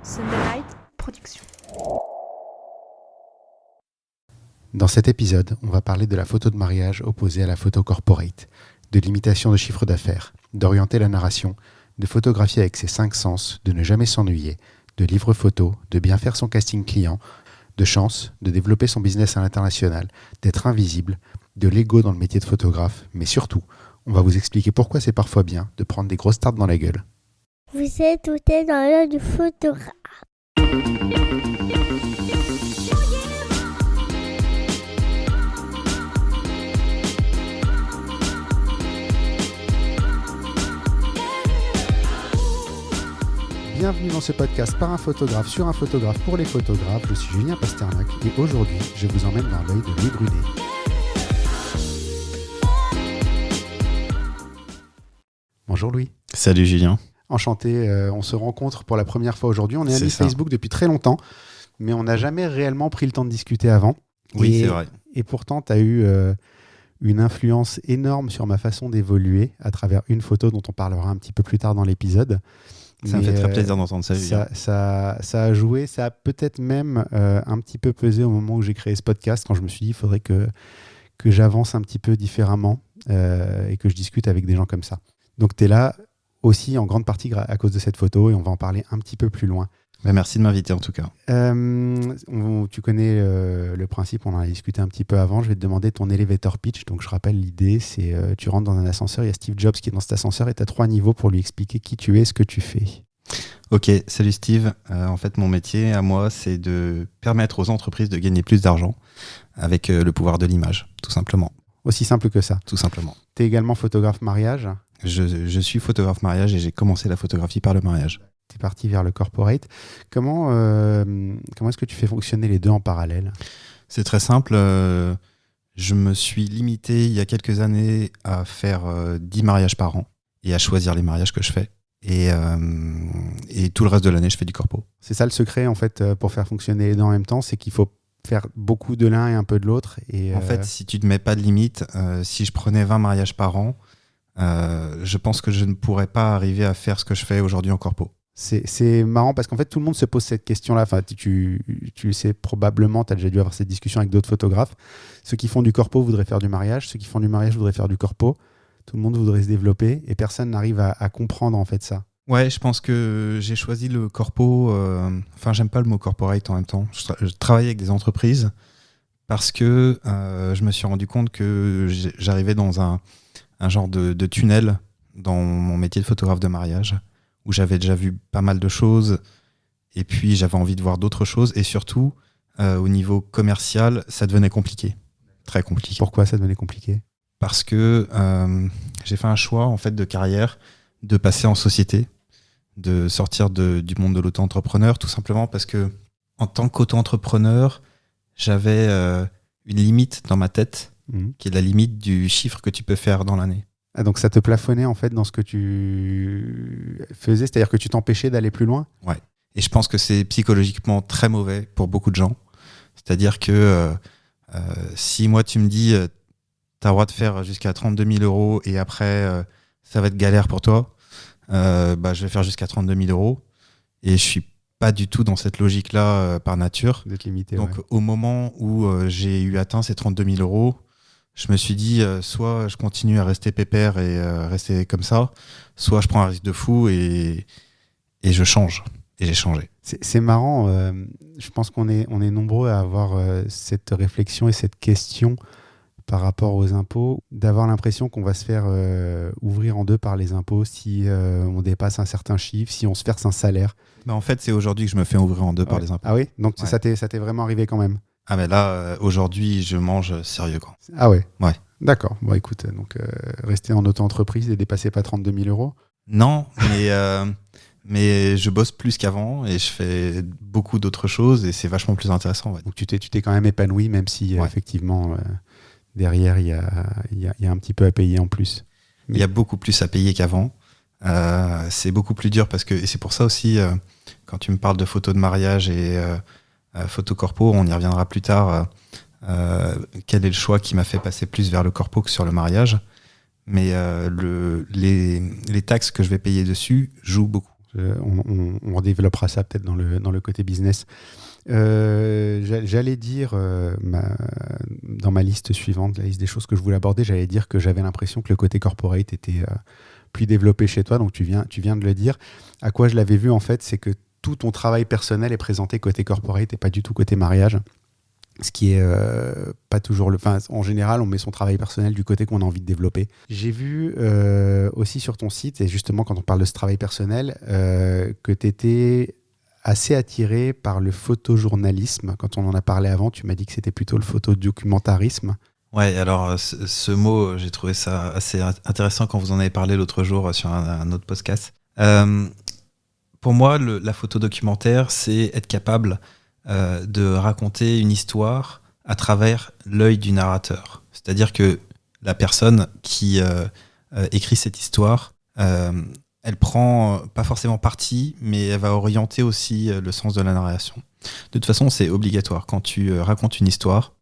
Sunderlight Productions. Dans cet épisode, on va parler de la photo de mariage opposée à la photo corporate, de l'imitation de chiffre d'affaires, d'orienter la narration, de photographier avec ses 5 sens, de ne jamais s'ennuyer, de livre photo, de bien faire son casting client, de chance, de développer son business à l'international, d'être invisible, de l'ego dans le métier de photographe, mais surtout, on va vous expliquer pourquoi c'est parfois bien de prendre des grosses tartes dans la gueule. Vous êtes tout est dans l'œil du photographe. Bienvenue dans ce podcast par un photographe sur un photographe pour les photographes. Je suis Julien Pasternak et aujourd'hui, je vous emmène dans l'œil de Louis Brunet. Bonjour Louis. Salut Julien. Enchanté, on se rencontre pour la première fois aujourd'hui. On est amis ça. Facebook depuis très longtemps, mais on n'a jamais réellement pris le temps de discuter avant. Oui, c'est vrai. Et pourtant, tu as eu une influence énorme sur ma façon d'évoluer à travers une photo dont on parlera un petit peu plus tard dans l'épisode. Ça me fait très plaisir d'entendre ça, Julien. Ça a joué, ça a peut-être même un petit peu pesé au moment où j'ai créé ce podcast, quand je me suis dit qu'il faudrait que j'avance un petit peu différemment et que je discute avec des gens comme ça. Donc, tu es là aussi en grande partie à cause de cette photo et on va en parler un petit peu plus loin. Merci de m'inviter en tout cas. Tu connais le principe, on en a discuté un petit peu avant. Je vais te demander ton elevator pitch. Donc je rappelle l'idée, c'est tu rentres dans un ascenseur, il y a Steve Jobs qui est dans cet ascenseur et tu as 3 niveaux pour lui expliquer qui tu es, ce que tu fais. Ok, salut Steve. En fait, mon métier à moi, c'est de permettre aux entreprises de gagner plus d'argent avec le pouvoir de l'image, tout simplement. Aussi simple que ça. Tout simplement. Tu es également photographe mariage. Je suis photographe mariage et j'ai commencé la photographie par le mariage. Tu es parti vers le corporate. Comment est-ce que tu fais fonctionner les deux en parallèle ? C'est très simple. Je me suis limité il y a quelques années à faire 10 mariages par an et à choisir les mariages que je fais. Et tout le reste de l'année, je fais du corpo. C'est ça le secret, en fait, pour faire fonctionner les deux en même temps, c'est qu'il faut faire beaucoup de l'un et un peu de l'autre. Et En fait, si tu ne mets pas de limite, si je prenais 20 mariages par an, je pense que je ne pourrais pas arriver à faire ce que je fais aujourd'hui en corpo. C'est marrant parce qu'en fait, tout le monde se pose cette question-là. Enfin, tu le sais probablement, tu as déjà dû avoir cette discussion avec d'autres photographes. Ceux qui font du corpo voudraient faire du mariage. Ceux qui font du mariage voudraient faire du corpo. Tout le monde voudrait se développer et personne n'arrive à comprendre en fait ça. Ouais, je pense que j'ai choisi le corpo. J'aime pas le mot corporate en même temps. Je travaille avec des entreprises parce que je me suis rendu compte que j'arrivais dans un genre de tunnel dans mon métier de photographe de mariage, où j'avais déjà vu pas mal de choses, et puis j'avais envie de voir d'autres choses, et surtout, au niveau commercial, ça devenait compliqué. Très compliqué. Pourquoi ça devenait compliqué ? Parce que j'ai fait un choix en fait, de carrière, de passer en société, de sortir du monde de l'auto-entrepreneur, tout simplement parce que, en tant qu'auto-entrepreneur, j'avais une limite dans ma tête, qui est la limite du chiffre que tu peux faire dans l'année. Ah, donc ça te plafonnait en fait dans ce que tu faisais, c'est-à-dire que tu t'empêchais d'aller plus loin ? Ouais. Et je pense que c'est psychologiquement très mauvais pour beaucoup de gens. C'est-à-dire que si moi tu me dis t'as le droit de faire jusqu'à 32 000 euros et après ça va être galère pour toi, je vais faire jusqu'à 32 000 euros. Et je suis pas du tout dans cette logique-là par nature. Vous êtes limité. Donc ouais. au moment où j'ai eu atteint ces 32 000 euros, je me suis dit, soit je continue à rester pépère et rester comme ça, soit je prends un risque de fou et je change. Et j'ai changé. C'est marrant, je pense qu'on est nombreux à avoir cette réflexion et cette question par rapport aux impôts, d'avoir l'impression qu'on va se faire ouvrir en deux par les impôts si on dépasse un certain chiffre, si on se verse un salaire. En fait, c'est aujourd'hui que je me fais ouvrir en deux par les impôts. Ah oui ? Donc Ouais. ça t'est vraiment arrivé quand même ? Ah mais là, aujourd'hui, je mange sérieux, quoi. Ah ouais ? Ouais. D'accord. Bon, écoute, donc rester en auto-entreprise et dépasser pas 32 000 euros. Non, mais je bosse plus qu'avant et je fais beaucoup d'autres choses et c'est vachement plus intéressant. Ouais. Donc tu t'es quand même épanoui, même si effectivement, derrière, il y a un petit peu à payer en plus. Il y a beaucoup plus à payer qu'avant. C'est beaucoup plus dur parce que, et c'est pour ça aussi, quand tu me parles de photos de mariage et photos corpo, on y reviendra plus tard. Quel est le choix qui m'a fait passer plus vers le corpo que sur le mariage ? Mais les taxes que je vais payer dessus jouent beaucoup. On développera ça peut-être dans le côté business. J'allais dire, dans ma liste suivante, la liste des choses que je voulais aborder, j'allais dire que j'avais l'impression que le côté corporate était plus développé chez toi, donc tu viens de le dire. À quoi je l'avais vu, en fait, c'est que tout ton travail personnel est présenté côté corporate et pas du tout côté mariage. Ce qui est pas toujours le... Enfin, en général, on met son travail personnel du côté qu'on a envie de développer. J'ai vu aussi sur ton site, et justement quand on parle de ce travail personnel, que tu étais assez attiré par le photojournalisme. Quand on en a parlé avant, tu m'as dit que c'était plutôt le photodocumentarisme. Ouais, alors ce mot, j'ai trouvé ça assez intéressant quand vous en avez parlé l'autre jour sur un autre podcast. Pour moi, la photo documentaire, c'est être capable de raconter une histoire à travers l'œil du narrateur. C'est-à-dire que la personne qui écrit cette histoire, elle prend pas forcément parti, mais elle va orienter aussi le sens de la narration. De toute façon, c'est obligatoire. Quand tu racontes une histoire,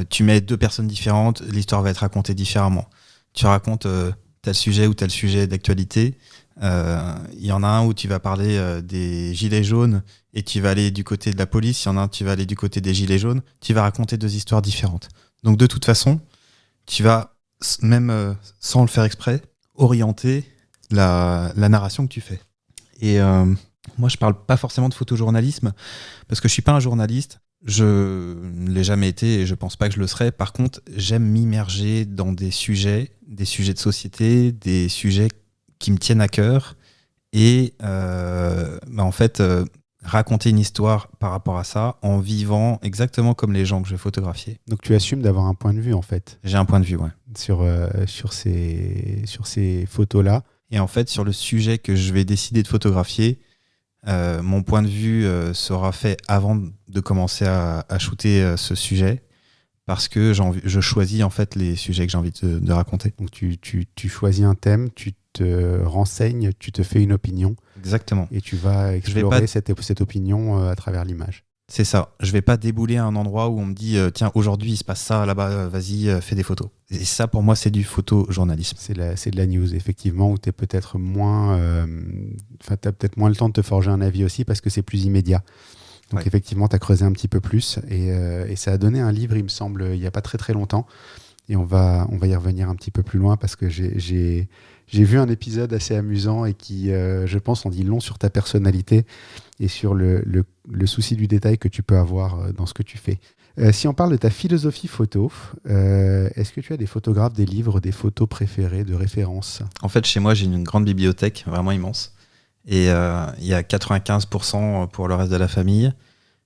tu mets deux personnes différentes, l'histoire va être racontée différemment. Tu racontes tel sujet ou tel sujet d'actualité. Il y en a un où tu vas parler des gilets jaunes et tu vas aller du côté de la police. Il y en a un où tu vas aller du côté des gilets jaunes. Tu vas raconter deux histoires différentes. Donc de toute façon, tu vas, même sans le faire exprès, orienter la narration que tu fais. Et moi, je parle pas forcément de photojournalisme parce que je suis pas un journaliste. Je ne l'ai jamais été et je pense pas que je le serai. Par contre, j'aime m'immerger dans des sujets de société, des sujets qui me tiennent à cœur et en fait raconter une histoire par rapport à ça en vivant exactement comme les gens que je vais photographier. Donc tu assumes d'avoir un point de vue, en fait. J'ai un point de vue, ouais. Sur ces photos-là. Et en fait, sur le sujet que je vais décider de photographier, mon point de vue sera fait avant de commencer à shooter ce sujet, parce que je choisis en fait les sujets que j'ai envie de raconter. Donc tu choisis un thème, tu te renseignes, tu te fais une opinion. Exactement. Et tu vas explorer cette opinion à travers l'image. C'est ça. Je vais pas débouler à un endroit où on me dit tiens, aujourd'hui il se passe ça là-bas, vas-y, fais des photos. Et ça, pour moi, c'est du photojournalisme. C'est de la news, effectivement, où tu es peut-être moins... t'as peut-être moins le temps de te forger un avis aussi parce que c'est plus immédiat. Donc ouais. Effectivement, tu as creusé un petit peu plus et ça a donné un livre, il me semble, il n'y a pas très très longtemps. Et on va y revenir un petit peu plus loin parce que j'ai vu un épisode assez amusant et qui, je pense, en dit long sur ta personnalité et sur le souci du détail que tu peux avoir dans ce que tu fais. Si on parle de ta philosophie photo, est-ce que tu as des photographes, des livres, des photos préférées, de référence ? En fait, chez moi, j'ai une grande bibliothèque, vraiment immense. Et il y a 95% pour le reste de la famille,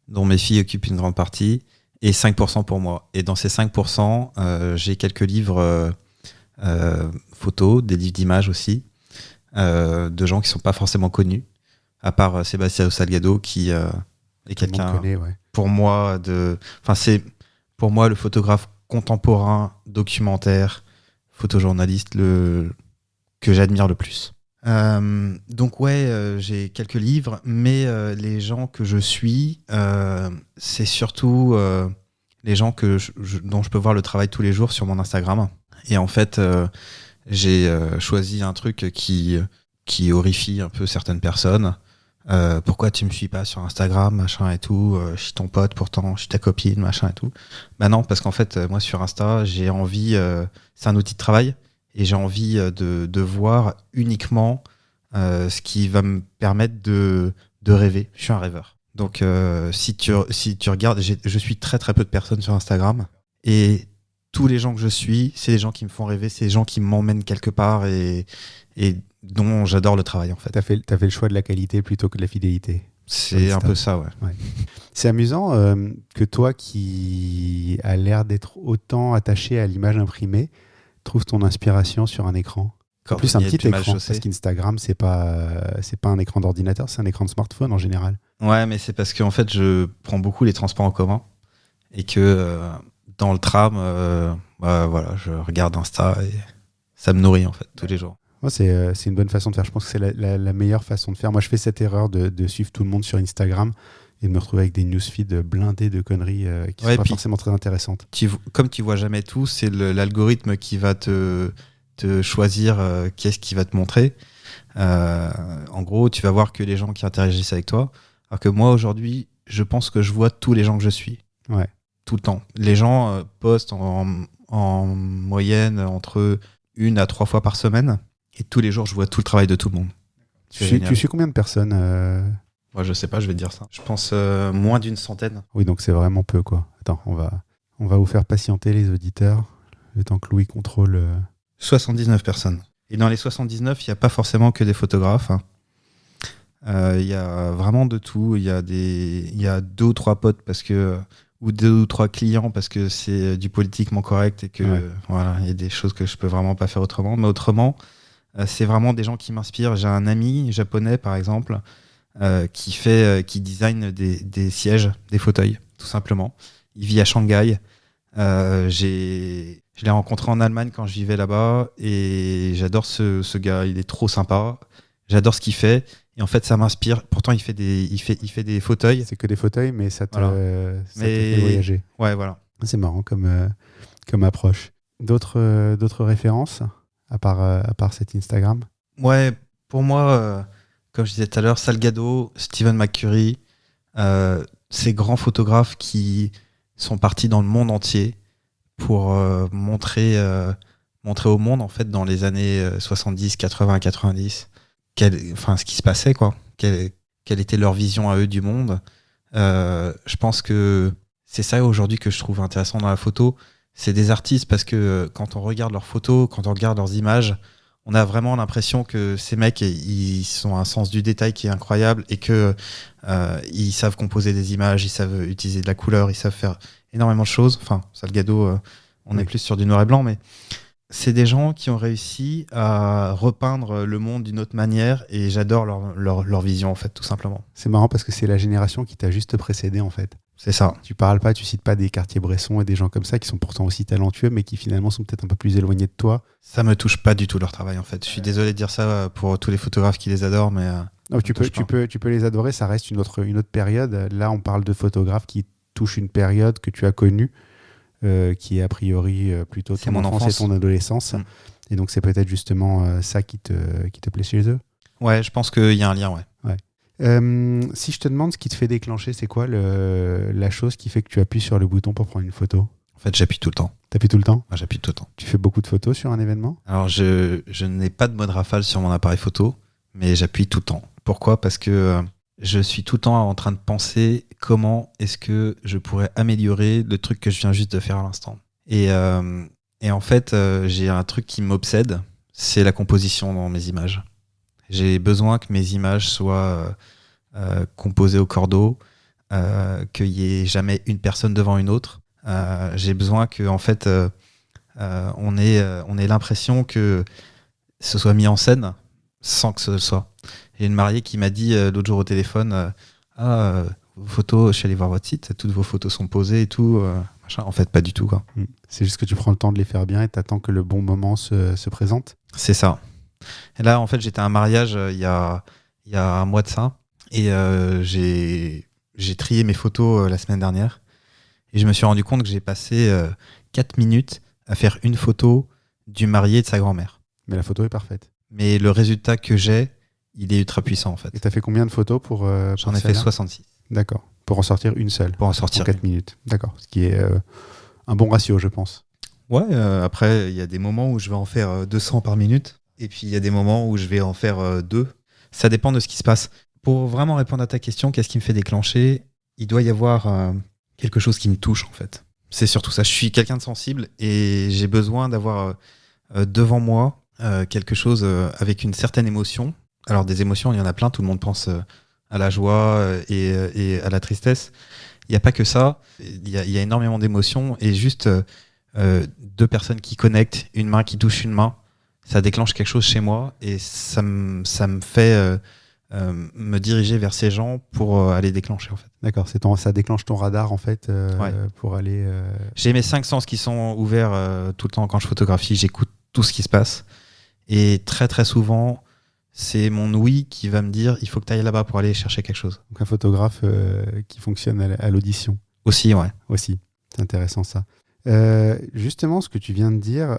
dont mes filles occupent une grande partie, et 5% pour moi. Et dans ces 5%, j'ai quelques livres photos, des livres d'images aussi, de gens qui ne sont pas forcément connus, à part Sébastien Salgado, qui est quelqu'un, connaît, ouais. pour moi, c'est pour moi le photographe contemporain, documentaire, photojournaliste que j'admire le plus. Donc ouais, j'ai quelques livres, mais les gens que je suis, c'est surtout les gens dont je peux voir le travail tous les jours sur mon Instagram. Et en fait, j'ai choisi un truc qui horrifie un peu certaines personnes. Pourquoi tu me suis pas sur Instagram, machin et tout, je suis ton pote pourtant, je suis ta copine, machin et tout. Bah non, parce qu'en fait, moi sur Insta, j'ai envie, c'est un outil de travail, et j'ai envie de voir uniquement ce qui va me permettre de rêver. Je suis un rêveur. Donc si tu regardes, je suis très très peu de personnes sur Instagram, et tous les gens que je suis, c'est des gens qui me font rêver, c'est des gens qui m'emmènent quelque part et dont j'adore le travail en fait. T'as fait le choix de la qualité plutôt que de la fidélité. C'est un peu ça, ouais. C'est amusant que toi qui as l'air d'être autant attaché à l'image imprimée, trouves ton inspiration sur un écran. En plus, un petit écran, parce qu'Instagram, c'est pas un écran d'ordinateur, c'est un écran de smartphone en général. Ouais, mais c'est parce que en fait, je prends beaucoup les transports en commun et que dans le tram, voilà, je regarde Insta et ça me nourrit en fait tous les jours. Moi, c'est une bonne façon de faire. Je pense que c'est la meilleure façon de faire. Moi, je fais cette erreur de suivre tout le monde sur Instagram et de me retrouver avec des newsfeeds blindés de conneries qui sont pas forcément très intéressantes. Comme tu vois jamais tout, c'est l'algorithme qui va te choisir qu'est-ce qu'il va te montrer. En gros, tu vas voir que les gens qui interagissent avec toi. Alors que moi, aujourd'hui, je pense que je vois tous les gens que je suis. Ouais. Tout le temps. Les gens postent en moyenne entre 1 à 3 fois par semaine. Et tous les jours, je vois tout le travail de tout le monde. Tu suis combien de personnes Moi, je sais pas, je vais te dire ça. Je pense moins d'une centaine. Oui, donc c'est vraiment peu, quoi. Attends, on va vous faire patienter, les auditeurs, le temps que Louis contrôle. 79 personnes. Et dans les 79, il n'y a pas forcément que des photographes. Il y a vraiment de tout. Il y a 2 ou 3 potes ou 2 ou 3 clients parce que c'est du politiquement correct et que voilà, il y a des choses que je peux vraiment pas faire autrement. Mais autrement, c'est vraiment des gens qui m'inspirent. J'ai un ami japonais, par exemple, qui design des sièges, des fauteuils, tout simplement. Il vit à Shanghai. Je l'ai rencontré en Allemagne quand je vivais là-bas et j'adore ce gars. Il est trop sympa. J'adore ce qu'il fait. Et en fait, ça m'inspire. Pourtant, il fait des fauteuils. C'est que des fauteuils, mais ça te Mais- fait voyager. Ouais, voilà. C'est marrant comme approche. D'autres références à part cet Instagram? Ouais, pour moi, comme je disais tout à l'heure, Salgado, Stephen McCurry, ces grands photographes qui sont partis dans le monde entier pour montrer au monde, en fait, dans les années 70, 80, 90, ce qui se passait, quoi. Quelle était leur vision à eux du monde. Je pense que c'est ça aujourd'hui que je trouve intéressant dans la photo. C'est des artistes parce que quand on regarde leurs photos, quand on regarde leurs images, on a vraiment l'impression que ces mecs, ils ont un sens du détail qui est incroyable et que ils savent composer des images, ils savent utiliser de la couleur, ils savent faire énormément de choses. Enfin, Salgado, on est plus sur du noir et blanc, mais c'est des gens qui ont réussi à repeindre le monde d'une autre manière et j'adore leur vision, en fait, tout simplement. C'est marrant parce que c'est la génération qui t'a juste précédé, en fait. C'est ça. Tu cites pas des Cartier-Bresson et des gens comme ça qui sont pourtant aussi talentueux, mais qui finalement sont peut-être un peu plus éloignés de toi. Ça me touche pas du tout leur travail, en fait. Je suis désolé de dire ça pour tous les photographes qui les adorent, mais Non, tu peux les adorer, ça reste une autre période. Là, on parle de photographes qui touchent une période que tu as connue, qui est a priori plutôt C'est ton mon enfance enfance. et ton adolescence. Mm. Et donc, c'est peut-être justement ça qui te plaît chez eux. ouais, je pense qu'il y a un lien, ouais. Si je te demande ce qui te fait déclencher, c'est quoi la chose qui fait que tu appuies sur le bouton pour prendre une photo? En fait, j'appuie tout le temps. T'appuies tout le temps? Moi, j'appuie tout le temps. Tu fais beaucoup de photos sur un événement? Alors, je n'ai pas de mode rafale sur mon appareil photo, mais j'appuie tout le temps. Pourquoi ? Parce que je suis tout le temps en train de penser comment est-ce que je pourrais améliorer le truc que je viens juste de faire à l'instant. Et en fait, j'ai un truc qui m'obsède, c'est la composition dans mes images. J'ai besoin que mes images soient composées au cordeau, qu'il n'y ait jamais une personne devant une autre. J'ai besoin que, en fait, on ait l'impression que ce soit mis en scène sans que ce soit. J'ai une mariée qui m'a dit l'autre jour au téléphone vos photos, je suis allé voir votre site, toutes vos photos sont posées et tout. Machin. En fait, pas du tout, quoi. C'est juste que tu prends le temps de les faire bien et t'attends que le bon moment se présente. C'est ça. Et là, en fait, j'étais à un mariage il y a un mois de ça et j'ai trié mes photos la semaine dernière et je me suis rendu compte que j'ai passé 4 minutes à faire une photo du marié et de sa grand-mère. Mais la photo est parfaite. Mais le résultat que j'ai, il est ultra puissant, en fait. Et t'as fait combien de photos pour J'en ai fait celle-là? 66 D'accord. Pour en sortir une seule. pour en En sortir. 4 minutes. D'accord. Ce qui est un bon ratio, je pense. Ouais, après, il y a des moments où je vais en faire 200 par minute, et puis il y a des moments où je vais en faire 2. Ça dépend de ce qui se passe. Pour vraiment répondre à ta question, qu'est-ce qui me fait déclencher ? Il doit y avoir quelque chose qui me touche, en fait. C'est surtout ça. Je suis quelqu'un de sensible, et j'ai besoin d'avoir devant moi quelque chose avec une certaine émotion. Alors, des émotions, il y en a plein. Tout le monde pense à la joie et à la tristesse. Il n'y a pas que ça. Il y a énormément d'émotions, et juste... 2 personnes qui connectent, une main qui touche une main, ça déclenche quelque chose chez moi et ça me fait me diriger vers ces gens pour aller déclencher, en fait. D'accord. Ça déclenche ton radar, en fait, Ouais. pour aller... J'ai mes 5 sens qui sont ouverts tout le temps quand je photographie, j'écoute tout ce qui se passe et très très souvent c'est mon ouïe qui va me dire il faut que tu ailles là-bas pour aller chercher quelque chose. Donc un photographe qui fonctionne à l'audition Aussi, ouais. aussi. C'est intéressant ça. Justement, ce que tu viens de dire,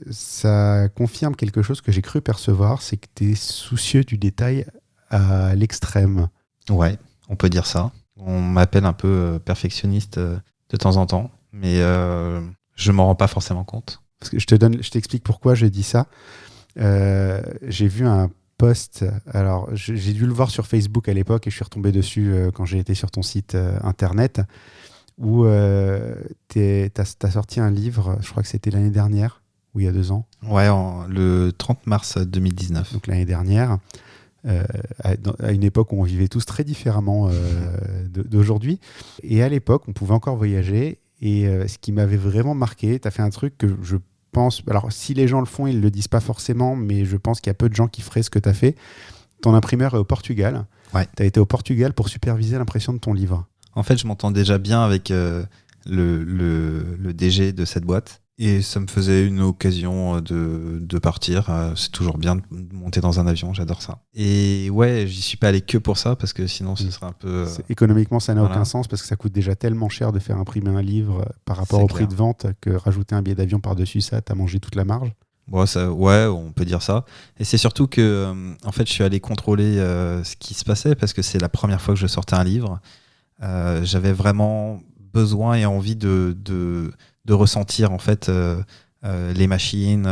ça confirme quelque chose que j'ai cru percevoir, c'est que tu es soucieux du détail à l'extrême. Ouais, on peut dire ça. On m'appelle un peu perfectionniste de temps en temps, mais je m'en rends pas forcément compte. Parce que je t'explique pourquoi je dis ça. J'ai vu un post, alors j'ai dû le voir sur Facebook à l'époque et je suis retombé dessus quand j'ai été sur ton site internet, où t'as sorti un livre, je crois que c'était l'année dernière, ou il y a 2 ans. Ouais, le 30 mars 2019. Donc l'année dernière, à une époque où on vivait tous très différemment d'aujourd'hui. Et à l'époque, on pouvait encore voyager. Et ce qui m'avait vraiment marqué, tu as fait un truc que je pense... Alors, si les gens le font, ils ne le disent pas forcément, mais je pense qu'il y a peu de gens qui feraient ce que tu as fait. Ton imprimeur est au Portugal. Ouais. Tu as été au Portugal pour superviser l'impression de ton livre. En fait, je m'entends déjà bien avec le DG de cette boîte. Et ça me faisait une occasion de partir. C'est toujours bien de monter dans un avion, j'adore ça. Et ouais, j'y suis pas allé que pour ça, parce que sinon ce serait un peu... Économiquement, ça n'a voilà. aucun sens, parce que ça coûte déjà tellement cher de faire imprimer un livre par rapport C'est au prix clair. de vente, que rajouter un billet d'avion par-dessus ça, t'as mangé toute la marge. Bon, ouais, on peut dire ça. Et c'est surtout que, en fait, je suis allé contrôler ce qui se passait, parce que c'est la première fois que je sortais un livre. J'avais vraiment besoin et envie de ressentir en fait les machines,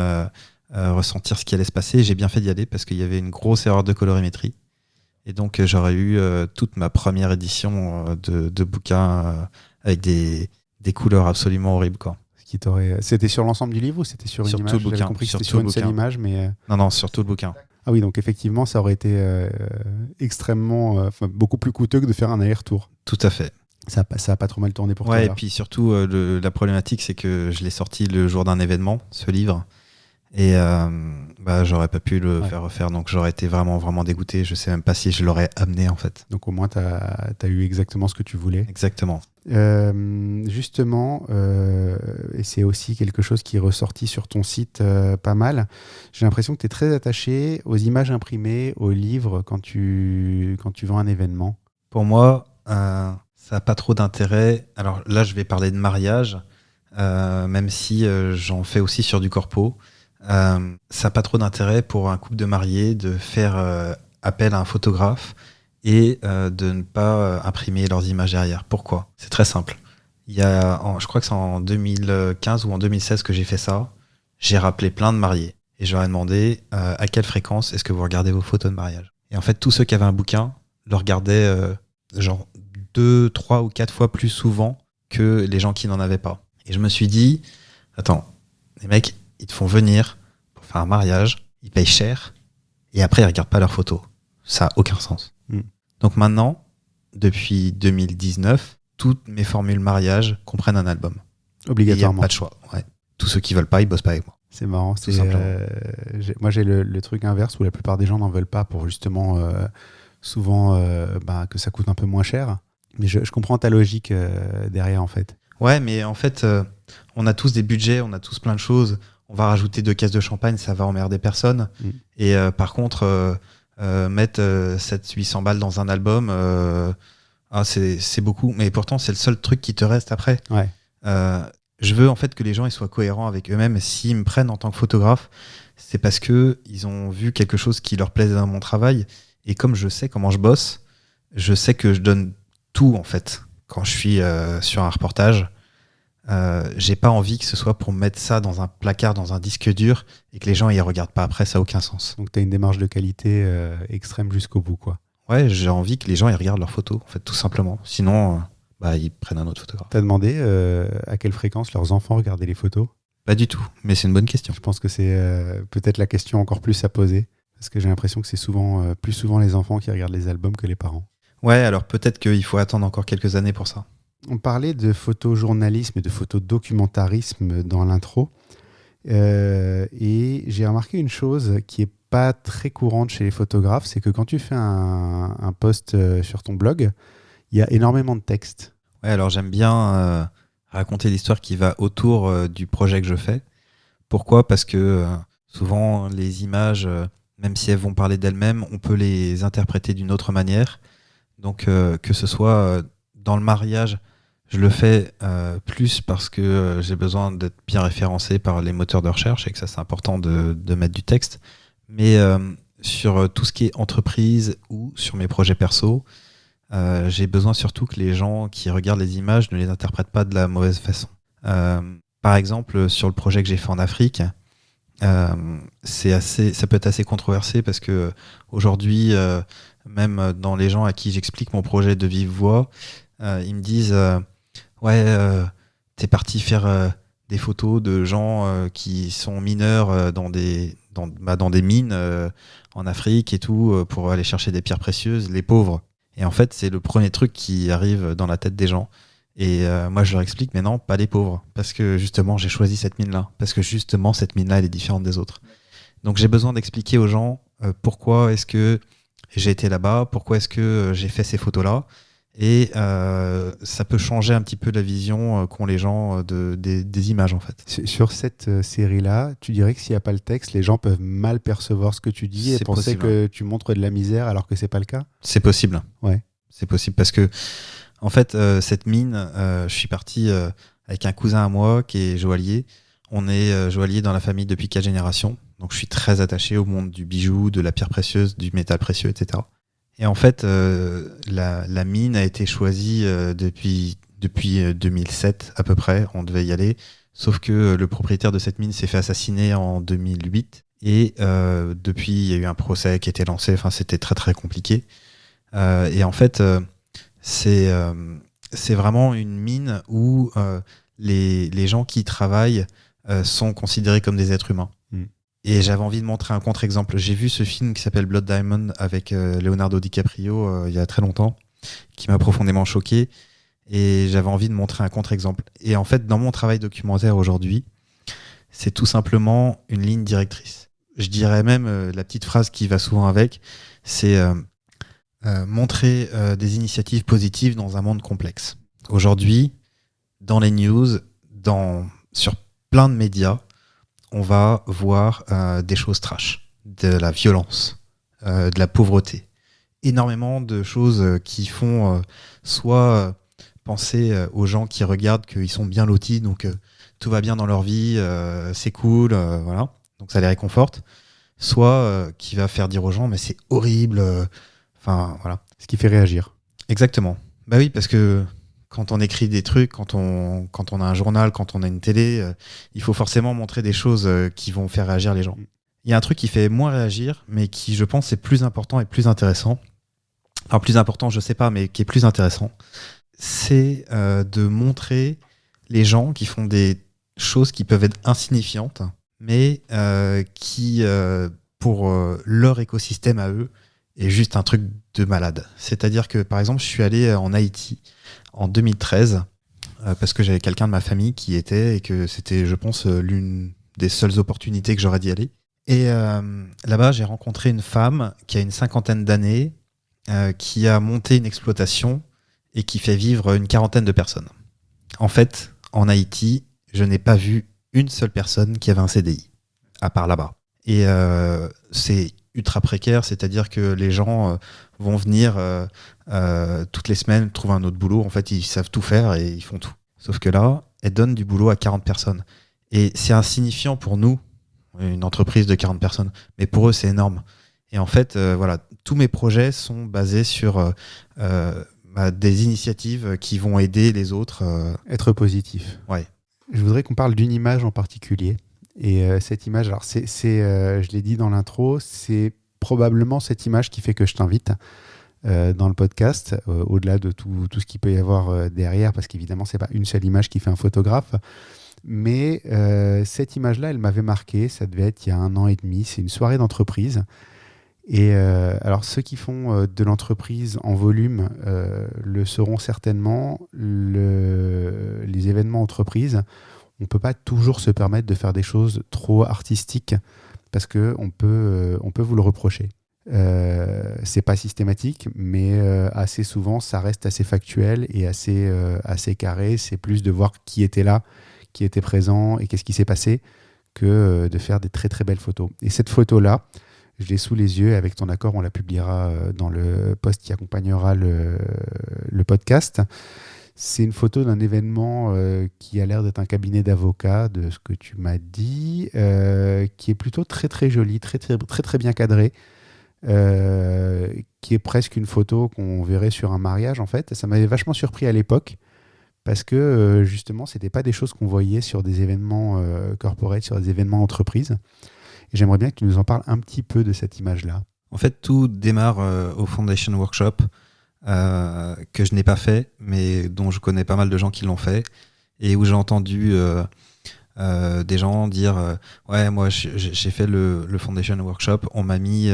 ressentir ce qui allait se passer. J'ai bien fait d'y aller parce qu'il y avait une grosse erreur de colorimétrie. Et donc j'aurais eu toute ma première édition de bouquins avec des couleurs absolument horribles, quoi. C'était sur l'ensemble du livre ou c'était sur une Sur image? tout le J'avais bouquin. compris que Sur c'était tout sur le une seule bouquin. image, mais... Non, sur tout le bouquin. Ah oui, donc effectivement, ça aurait été extrêmement... beaucoup plus coûteux que de faire un aller-retour. Tout à fait. Ça a pas trop mal tourné pour toi. Ouais, et alors. puis surtout, la problématique, c'est que je l'ai sorti le jour d'un événement, ce livre. Et j'aurais pas pu le faire refaire, donc j'aurais été vraiment, vraiment dégoûté. Je sais même pas si je l'aurais amené, en fait. Donc au moins, tu as eu exactement ce que tu voulais. Exactement. Justement, et c'est aussi quelque chose qui est ressorti sur ton site pas mal, j'ai l'impression que tu es très attaché aux images imprimées, aux livres quand tu vends un événement. Pour moi, ça n'a pas trop d'intérêt. Alors là, je vais parler de mariage, même si j'en fais aussi sur du corpo. Ça n'a pas trop d'intérêt pour un couple de mariés de faire appel à un photographe et de ne pas imprimer leurs images derrière. Pourquoi ? C'est très simple. Je crois que c'est en 2015 ou en 2016 que j'ai fait ça. J'ai rappelé plein de mariés et je leur ai demandé à quelle fréquence est-ce que vous regardez vos photos de mariage. Et en fait, tous ceux qui avaient un bouquin le regardaient genre 2, 3 ou 4 fois plus souvent que les gens qui n'en avaient pas. Et je me suis dit, attends, les mecs, ils te font venir pour faire un mariage, ils payent cher, et après ils regardent pas leurs photos. Ça n'a aucun sens. Donc maintenant, depuis 2019, toutes mes formules mariage comprennent un album. Obligatoirement. Il n'y a pas de choix. Ouais. Tous ceux qui veulent pas, ils bossent pas avec moi. C'est marrant. Tout simplement. Moi, j'ai le truc inverse où la plupart des gens n'en veulent pas pour justement souvent que ça coûte un peu moins cher. Mais je comprends ta logique derrière, en fait. Ouais, mais en fait, on a tous des budgets, on a tous plein de choses. On va rajouter 2 caisses de champagne, ça va emmerder personne. Et par contre, mettre 700-800 balles dans un album, c'est beaucoup. Mais pourtant, c'est le seul truc qui te reste après. Ouais. Je veux en fait que les gens ils soient cohérents avec eux-mêmes. Et s'ils me prennent en tant que photographe, c'est parce qu'ils ont vu quelque chose qui leur plaisait dans mon travail. Et comme je sais comment je bosse, je sais que je donne tout en fait quand je suis sur un reportage. J'ai pas envie que ce soit pour mettre ça dans un placard, dans un disque dur et que les gens y regardent pas après, ça n'a aucun sens. Donc tu as une démarche de qualité extrême jusqu'au bout, quoi. Ouais, j'ai envie que les gens y regardent leurs photos, en fait, tout simplement. Sinon, ils prennent un autre photographe. T'as demandé à quelle fréquence leurs enfants regardaient les photos? Pas du tout, mais c'est une bonne question. Je pense que c'est peut-être la question encore plus à poser, parce que j'ai l'impression que c'est plus souvent les enfants qui regardent les albums que les parents. Ouais, alors peut-être qu'il faut attendre encore quelques années pour ça. On parlait de photojournalisme et de photodocumentarisme dans l'intro. Et j'ai remarqué une chose qui n'est pas très courante chez les photographes, c'est que quand tu fais un post sur ton blog, il y a énormément de texte. Ouais, alors j'aime bien raconter l'histoire qui va autour du projet que je fais. Pourquoi ? Parce que souvent, les images, même si elles vont parler d'elles-mêmes, on peut les interpréter d'une autre manière. Donc, que ce soit dans le mariage, Je le fais plus parce que j'ai besoin d'être bien référencé par les moteurs de recherche et que ça c'est important de mettre du texte. Mais sur tout ce qui est entreprise ou sur mes projets perso, j'ai besoin surtout que les gens qui regardent les images ne les interprètent pas de la mauvaise façon. Par exemple, sur le projet que j'ai fait en Afrique, ça peut être assez controversé parce que aujourd'hui, même dans les gens à qui j'explique mon projet de vive voix, ils me disent t'es parti faire des photos de gens qui sont mineurs dans des mines en Afrique et tout pour aller chercher des pierres précieuses, les pauvres. Et en fait, c'est le premier truc qui arrive dans la tête des gens. Et moi, je leur explique, mais non, pas les pauvres. Parce que justement, j'ai choisi cette mine-là. Parce que justement, cette mine-là, elle est différente des autres. Donc, j'ai besoin d'expliquer aux gens pourquoi est-ce que j'ai été là-bas, pourquoi est-ce que j'ai fait ces photos-là. Et ça peut changer un petit peu la vision qu'ont les gens des images, en fait. Sur cette série-là, tu dirais que s'il n'y a pas le texte, les gens peuvent mal percevoir ce que tu dis et C'est penser possible. que tu montres de la misère alors que c'est pas le cas? C'est possible. Ouais. C'est possible parce que, en fait, cette mine, je suis parti avec un cousin à moi qui est joaillier. On est joaillier dans la famille depuis 4 générations. Donc, je suis très attaché au monde du bijou, de la pierre précieuse, du métal précieux, etc. Et en fait, la mine a été choisie depuis 2007 à peu près. On devait y aller. Sauf que le propriétaire de cette mine s'est fait assassiner en 2008. Et depuis, il y a eu un procès qui a été lancé. Enfin, c'était très, très compliqué. Et en fait, c'est vraiment une mine où les gens qui y travaillent sont considérés comme des êtres humains. Mm. Et j'avais envie de montrer un contre-exemple. J'ai vu ce film qui s'appelle Blood Diamond avec Leonardo DiCaprio il y a très longtemps, qui m'a profondément choqué. Et j'avais envie de montrer un contre-exemple. Et en fait, dans mon travail documentaire aujourd'hui, c'est tout simplement une ligne directrice. Je dirais même, la petite phrase qui va souvent avec, c'est montrer des initiatives positives dans un monde complexe. Aujourd'hui, dans les news, sur plein de médias, on va voir des choses trash, de la violence, de la pauvreté. Énormément de choses qui font soit penser aux gens qui regardent qu'ils sont bien lotis, donc tout va bien dans leur vie, c'est cool, voilà, donc ça les réconforte. Soit qui va faire dire aux gens, mais c'est horrible, enfin voilà. Ce qui fait réagir. Exactement. Bah oui, parce que quand on écrit des trucs, quand on a un journal, quand on a une télé, il faut forcément montrer des choses qui vont faire réagir les gens. Il y a un truc qui fait moins réagir, mais qui, je pense, est plus important et plus intéressant. Enfin, plus important, je sais pas, mais qui est plus intéressant. C'est de montrer les gens qui font des choses qui peuvent être insignifiantes, mais qui, pour leur écosystème à eux, est juste un truc de malade. C'est-à-dire que, par exemple, je suis allé en Haïti en 2013 parce que j'avais quelqu'un de ma famille qui y était et que c'était, je pense, l'une des seules opportunités que j'aurais d'y aller. Et là-bas, j'ai rencontré une femme qui a une 50aine d'années, qui a monté une exploitation et qui fait vivre une 40aine de personnes. En fait, en Haïti, je n'ai pas vu une seule personne qui avait un CDI, à part là-bas. Et c'est ultra précaire, c'est-à-dire que les gens vont venir toutes les semaines trouver un autre boulot. En fait, ils savent tout faire et ils font tout. Sauf que là, elles donnent du boulot à 40 personnes. Et c'est insignifiant pour nous, une entreprise de 40 personnes, mais pour eux, c'est énorme. Et en fait, voilà, tous mes projets sont basés sur des initiatives qui vont aider les autres. Être positif. Ouais. Je voudrais qu'on parle d'une image en particulier. Et cette image, alors je l'ai dit dans l'intro, c'est probablement cette image qui fait que je t'invite dans le podcast, au-delà de tout ce qu'il peut y avoir derrière, parce qu'évidemment, c'est pas une seule image qui fait un photographe. Mais cette image-là, elle m'avait marqué, ça devait être il y a 1 an et demi, c'est une soirée d'entreprise. Et alors, ceux qui font de l'entreprise en volume le sauront certainement, les événements entreprises, on ne peut pas toujours se permettre de faire des choses trop artistiques parce qu'on peut vous le reprocher. C'est pas systématique, mais assez souvent, ça reste assez factuel et assez carré. C'est plus de voir qui était là, qui était présent et qu'est-ce qui s'est passé que de faire des très très belles photos. Et cette photo-là, je l'ai sous les yeux et avec ton accord, on la publiera dans le post qui accompagnera le podcast. C'est une photo d'un événement qui a l'air d'être un cabinet d'avocats, de ce que tu m'as dit, qui est plutôt très très joli, très très, très, très bien cadré, qui est presque une photo qu'on verrait sur un mariage en fait. Ça m'avait vachement surpris à l'époque parce que justement, c'était pas des choses qu'on voyait sur des événements corporate, sur des événements entreprises. Et j'aimerais bien que tu nous en parles un petit peu de cette image-là. En fait, tout démarre au Foundation Workshop, que je n'ai pas fait, mais dont je connais pas mal de gens qui l'ont fait, et où j'ai entendu des gens dire ouais, moi j'ai fait le Foundation Workshop, on m'a mis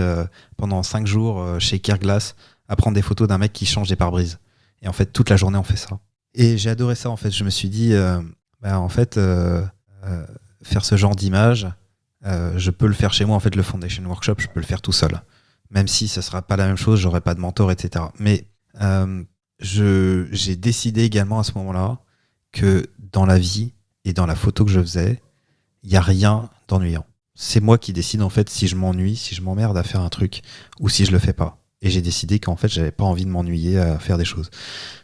pendant 5 jours chez Careglass à prendre des photos d'un mec qui change des pare-brises. Et en fait, toute la journée, on fait ça. Et j'ai adoré ça, en fait. Je me suis dit, en fait, faire ce genre d'image, je peux le faire chez moi. En fait, le Foundation Workshop, je peux le faire tout seul. Même si ça ne sera pas la même chose, j'aurai pas de mentor, etc. Mais j'ai décidé également à ce moment-là que dans la vie et dans la photo que je faisais, il n'y a rien d'ennuyant. C'est moi qui décide, en fait, si je m'ennuie, si je m'emmerde à faire un truc, ou si je le fais pas. Et j'ai décidé qu'en fait, j'avais pas envie de m'ennuyer à faire des choses.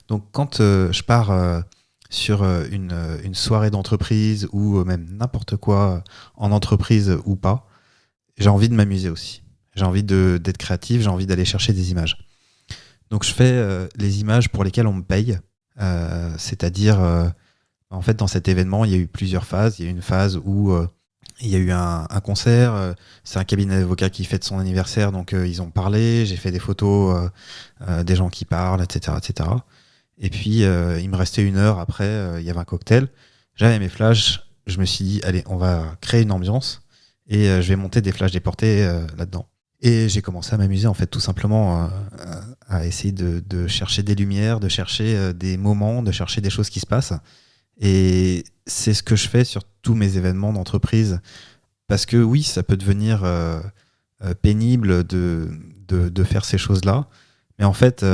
Donc, quand je pars sur une soirée d'entreprise ou même n'importe quoi en entreprise ou pas, j'ai envie de m'amuser aussi. J'ai envie d'être créatif, j'ai envie d'aller chercher des images. Donc, je fais les images pour lesquelles on me paye. C'est-à-dire, en fait, dans cet événement, il y a eu plusieurs phases. Il y a eu une phase où il y a eu un concert, c'est un cabinet d'avocats qui fête son anniversaire, donc ils ont parlé, j'ai fait des photos des gens qui parlent, etc. etc. Et puis il me restait 1 heure après, il y avait un cocktail, j'avais mes flashs, je me suis dit, allez, on va créer une ambiance, et je vais monter des flashs déportés là-dedans. Et j'ai commencé à m'amuser, en fait, tout simplement à essayer de chercher des lumières, de chercher des moments, de chercher des choses qui se passent. Et c'est ce que je fais sur tous mes événements d'entreprise. Parce que oui, ça peut devenir pénible de faire ces choses-là. Mais en fait,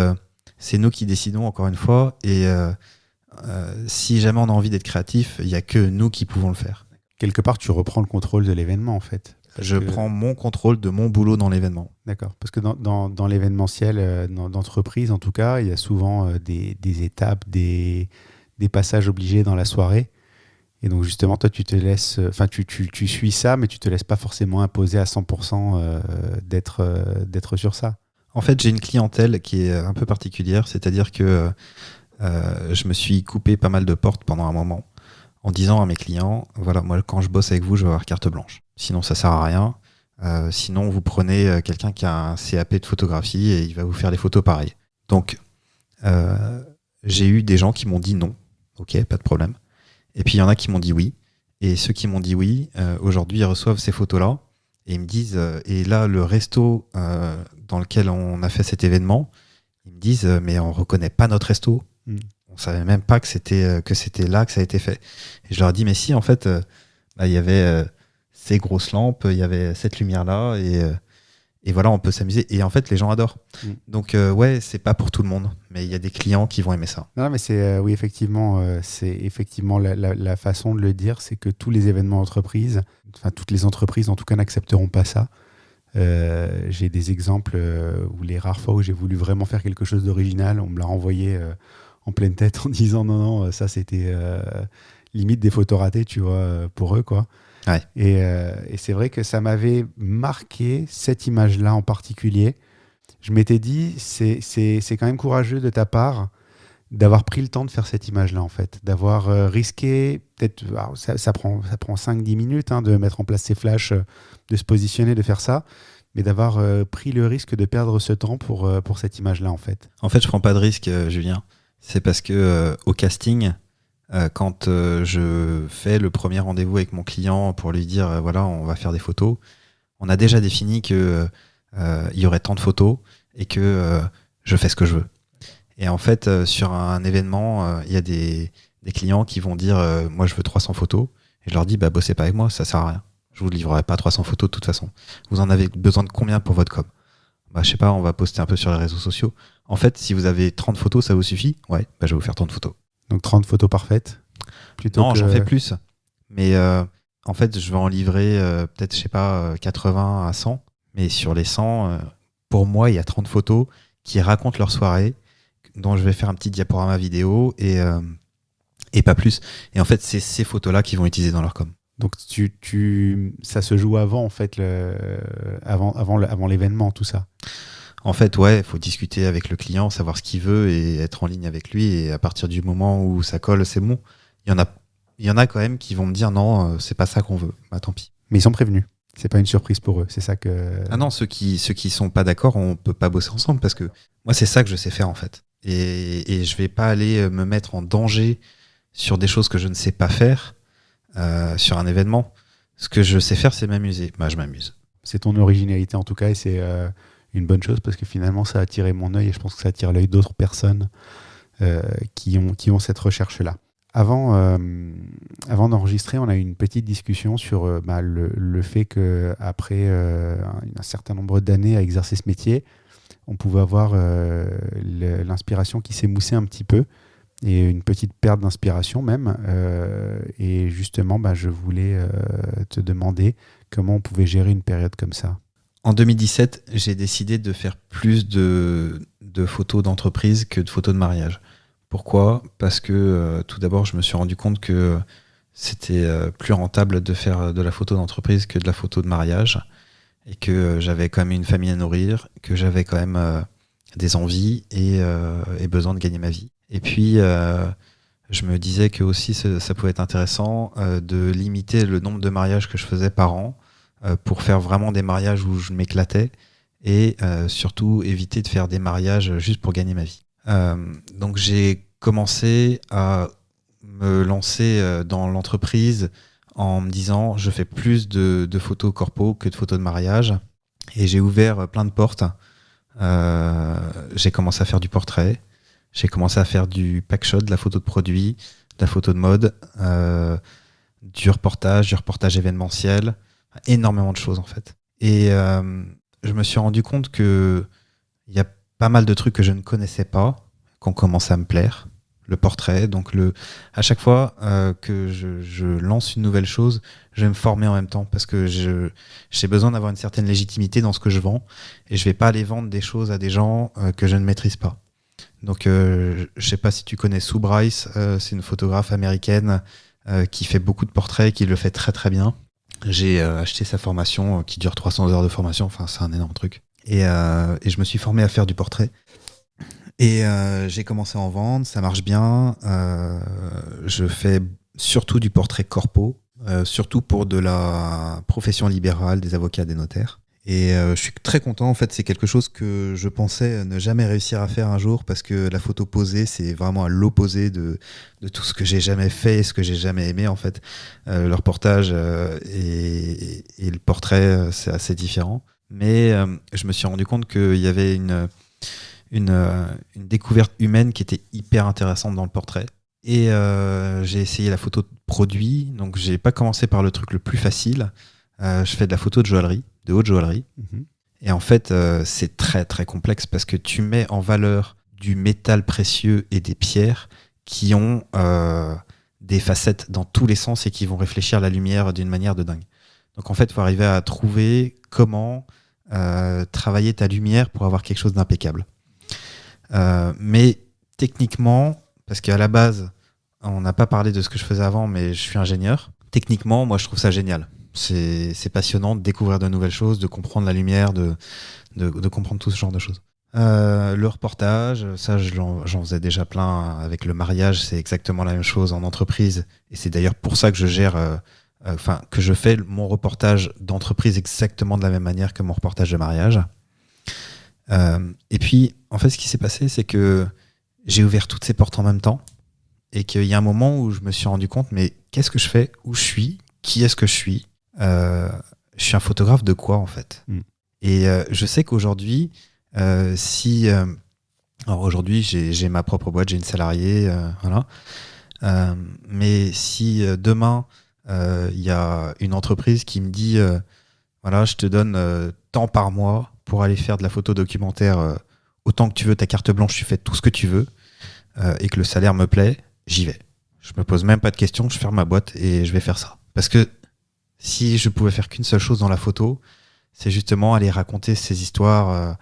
c'est nous qui décidons, encore une fois. Et si jamais on a envie d'être créatif, il n'y a que nous qui pouvons le faire. Quelque part, tu reprends le contrôle de l'événement, en fait. Je prends mon contrôle de mon boulot dans l'événement. D'accord. Parce que dans l'événementiel d'entreprise, en tout cas, il y a souvent des étapes, des passages obligés dans la soirée. Et donc, justement, toi, tu te laisses... Enfin, tu suis ça, mais tu te laisses pas forcément imposer à 100% d'être sur ça. En fait, j'ai une clientèle qui est un peu particulière. C'est-à-dire que je me suis coupé pas mal de portes pendant un moment en disant à mes clients, voilà, moi, quand je bosse avec vous, je vais avoir carte blanche. Sinon, ça sert à rien. Sinon, vous prenez quelqu'un qui a un CAP de photographie et il va vous faire des photos pareilles. Donc, j'ai eu des gens qui m'ont dit non. Ok, pas de problème. Et puis, il y en a qui m'ont dit oui. Et ceux qui m'ont dit oui, aujourd'hui, ils reçoivent ces photos-là. Et ils me disent, et là, le resto dans lequel on a fait cet événement, ils me disent, mais on reconnaît pas notre resto. On savait même pas que c'était là que ça a été fait. Et je leur ai dit, mais si, en fait, il y avait ces grosses lampes, il y avait cette lumière-là, et voilà, on peut s'amuser. Et en fait, les gens adorent. Donc, ouais, c'est pas pour tout le monde, mais il y a des clients qui vont aimer ça. Non, mais oui, effectivement, c'est effectivement la façon de le dire, c'est que tous les événements d'entreprise, enfin, toutes les entreprises, en tout cas, n'accepteront pas ça. J'ai des exemples où les rares fois où j'ai voulu vraiment faire quelque chose d'original, on me l'a renvoyé en pleine tête en disant non, ça c'était limite des photos ratées, tu vois, pour eux, quoi. Ouais. Et c'est vrai que ça m'avait marqué, cette image-là en particulier. Je m'étais dit, c'est quand même courageux de ta part d'avoir pris le temps de faire cette image-là, en fait. D'avoir risqué, peut-être, ça prend 5-10 minutes de mettre en place ces flashs, de se positionner, de faire ça, mais d'avoir pris le risque de perdre ce temps pour cette image-là, en fait. En fait, je prends pas de risque, Julien. C'est parce que au casting, quand je fais le premier rendez-vous avec mon client pour lui dire voilà, on va faire des photos, on a déjà défini que il y aurait tant de photos et que je fais ce que je veux. Et en fait, sur un événement, il y a des clients qui vont dire moi je veux 300 photos, et je leur dis bossez pas avec moi, ça sert à rien. Je vous livrerai pas 300 photos de toute façon. Vous en avez besoin de combien pour votre com? Je sais pas, on va poster un peu sur les réseaux sociaux. En fait, si vous avez 30 photos, ça vous suffit? Ouais, je vais vous faire 30 photos. Donc 30 photos parfaites Non, j'en fais plus. Mais en fait, je vais en livrer peut-être, je sais pas, 80 à 100. Mais sur les 100, pour moi, il y a 30 photos qui racontent leur soirée, dont je vais faire un petit diaporama vidéo et pas plus. Et en fait, c'est ces photos-là qu'ils vont utiliser dans leur com. Donc ça se joue avant en fait, avant l'événement, tout ça. En fait, ouais, il faut discuter avec le client, savoir ce qu'il veut et être en ligne avec lui. Et à partir du moment où ça colle, c'est bon. Il y en a quand même qui vont me dire non, c'est pas ça qu'on veut. Bah tant pis. Mais ils sont prévenus. C'est pas une surprise pour eux. C'est ça que. Ah non, ceux qui sont pas d'accord, on peut pas bosser ensemble parce que moi, c'est ça que je sais faire en fait. Et je vais pas aller me mettre en danger sur des choses que je ne sais pas faire sur un événement. Ce que je sais faire, c'est m'amuser. Bah, je m'amuse. C'est ton originalité en tout cas, et c'est une bonne chose parce que finalement, ça a attiré mon œil et je pense que ça attire l'œil d'autres personnes qui ont cette recherche-là. Avant d'enregistrer, on a eu une petite discussion sur le fait qu'après un certain nombre d'années à exercer ce métier, on pouvait avoir l'inspiration qui s'émoussait un petit peu et une petite perte d'inspiration même. Et justement, je voulais te demander comment on pouvait gérer une période comme ça. En 2017, j'ai décidé de faire plus de photos d'entreprise que de photos de mariage. Pourquoi ? Parce que tout d'abord, je me suis rendu compte que c'était plus rentable de faire de la photo d'entreprise que de la photo de mariage et que j'avais quand même une famille à nourrir, que j'avais quand même des envies et besoin de gagner ma vie. Et puis, je me disais que aussi ça pouvait être intéressant de limiter le nombre de mariages que je faisais par an pour faire vraiment des mariages où je m'éclatais et surtout éviter de faire des mariages juste pour gagner ma vie. Donc j'ai commencé à me lancer dans l'entreprise en me disant je fais plus de photos corpo que de photos de mariage et j'ai ouvert plein de portes. J'ai commencé à faire du portrait, j'ai commencé à faire du packshot, de la photo de produit, de la photo de mode, du reportage événementiel, énormément de choses en fait. Et je me suis rendu compte que il y a pas mal de trucs que je ne connaissais pas, qui ont commencé à me plaire. Le portrait, donc à chaque fois que je lance une nouvelle chose, je vais me former en même temps parce que j'ai besoin d'avoir une certaine légitimité dans ce que je vends et je vais pas aller vendre des choses à des gens que je ne maîtrise pas. Donc je sais pas si tu connais Sue Bryce, c'est une photographe américaine qui fait beaucoup de portraits, qui le fait très très bien. J'ai acheté sa formation qui dure 300 heures de formation, enfin c'est un énorme truc. Et je me suis formé à faire du portrait. Et j'ai commencé à en vendre, ça marche bien. Je fais surtout du portrait corpo, surtout pour de la profession libérale, des avocats, des notaires. Et je suis très content, en fait, c'est quelque chose que je pensais ne jamais réussir à faire un jour parce que la photo posée, c'est vraiment à l'opposé de tout ce que j'ai jamais fait et ce que j'ai jamais aimé, en fait. Le reportage et le portrait, c'est assez différent. Mais je me suis rendu compte qu'il y avait une découverte humaine qui était hyper intéressante dans le portrait. Et j'ai essayé la photo de produit, donc j'ai pas commencé par le truc le plus facile. Je fais de la photo de joaillerie, de haute joaillerie. Mmh. Et en fait, c'est très très complexe parce que tu mets en valeur du métal précieux et des pierres qui ont des facettes dans tous les sens et qui vont réfléchir la lumière d'une manière de dingue. Donc en fait, il faut arriver à trouver comment travailler ta lumière pour avoir quelque chose d'impeccable. Mais techniquement, parce qu'à la base, on n'a pas parlé de ce que je faisais avant, mais je suis ingénieur. Techniquement, moi, je trouve ça génial. C'est passionnant de découvrir de nouvelles choses, de comprendre la lumière, de comprendre tout ce genre de choses. Le reportage, ça, j'en faisais déjà plein avec le mariage. C'est exactement la même chose en entreprise. Et c'est d'ailleurs pour ça que je gère, que je fais mon reportage d'entreprise exactement de la même manière que mon reportage de mariage. Et puis, en fait, ce qui s'est passé, c'est que j'ai ouvert toutes ces portes en même temps et qu'il y a un moment où je me suis rendu compte, mais qu'est-ce que je fais ? Où je suis ? Qui est-ce que je suis ? Je suis un photographe de quoi, en fait ? Et je sais qu'aujourd'hui, alors aujourd'hui, j'ai ma propre boîte, j'ai une salariée, voilà. Mais si demain, il y a une entreprise qui me dit, voilà, je te donne tant par mois pour aller faire de la photo documentaire autant que tu veux, ta carte blanche, tu fais tout ce que tu veux, et que le salaire me plaît, j'y vais. Je me pose même pas de questions, je ferme ma boîte et je vais faire ça. Parce que si je pouvais faire qu'une seule chose dans la photo, c'est justement aller raconter ces histoires,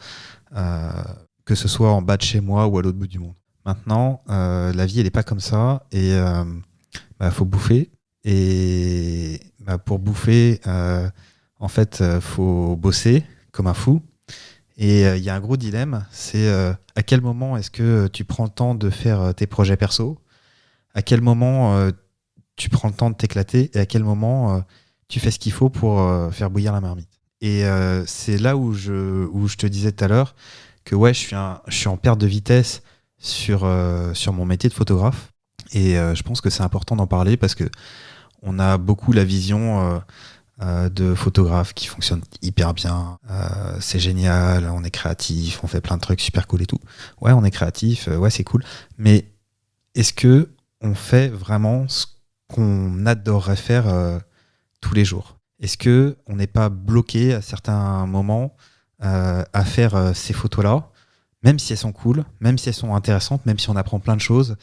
que ce soit en bas de chez moi ou à l'autre bout du monde. Maintenant, la vie, elle n'est pas comme ça. Et faut bouffer. Et pour bouffer, en fait, faut bosser comme un fou. Et il y a un gros dilemme, c'est à quel moment est-ce que tu prends le temps de faire tes projets perso, à quel moment tu prends le temps de t'éclater, et à quel moment tu fais ce qu'il faut pour faire bouillir la marmite. Et c'est là où je te disais tout à l'heure que ouais, je suis en perte de vitesse sur mon métier de photographe. Et je pense que c'est important d'en parler parce que on a beaucoup la vision de photographe qui fonctionne hyper bien. C'est génial, on est créatif, on fait plein de trucs super cool et tout. Ouais, on est créatif, ouais, c'est cool. Mais est-ce que on fait vraiment ce qu'on adorerait faire tous les jours? Est-ce que on n'est pas bloqué à certains moments à faire ces photos-là, même si elles sont cool, même si elles sont intéressantes, même si on apprend plein de choses,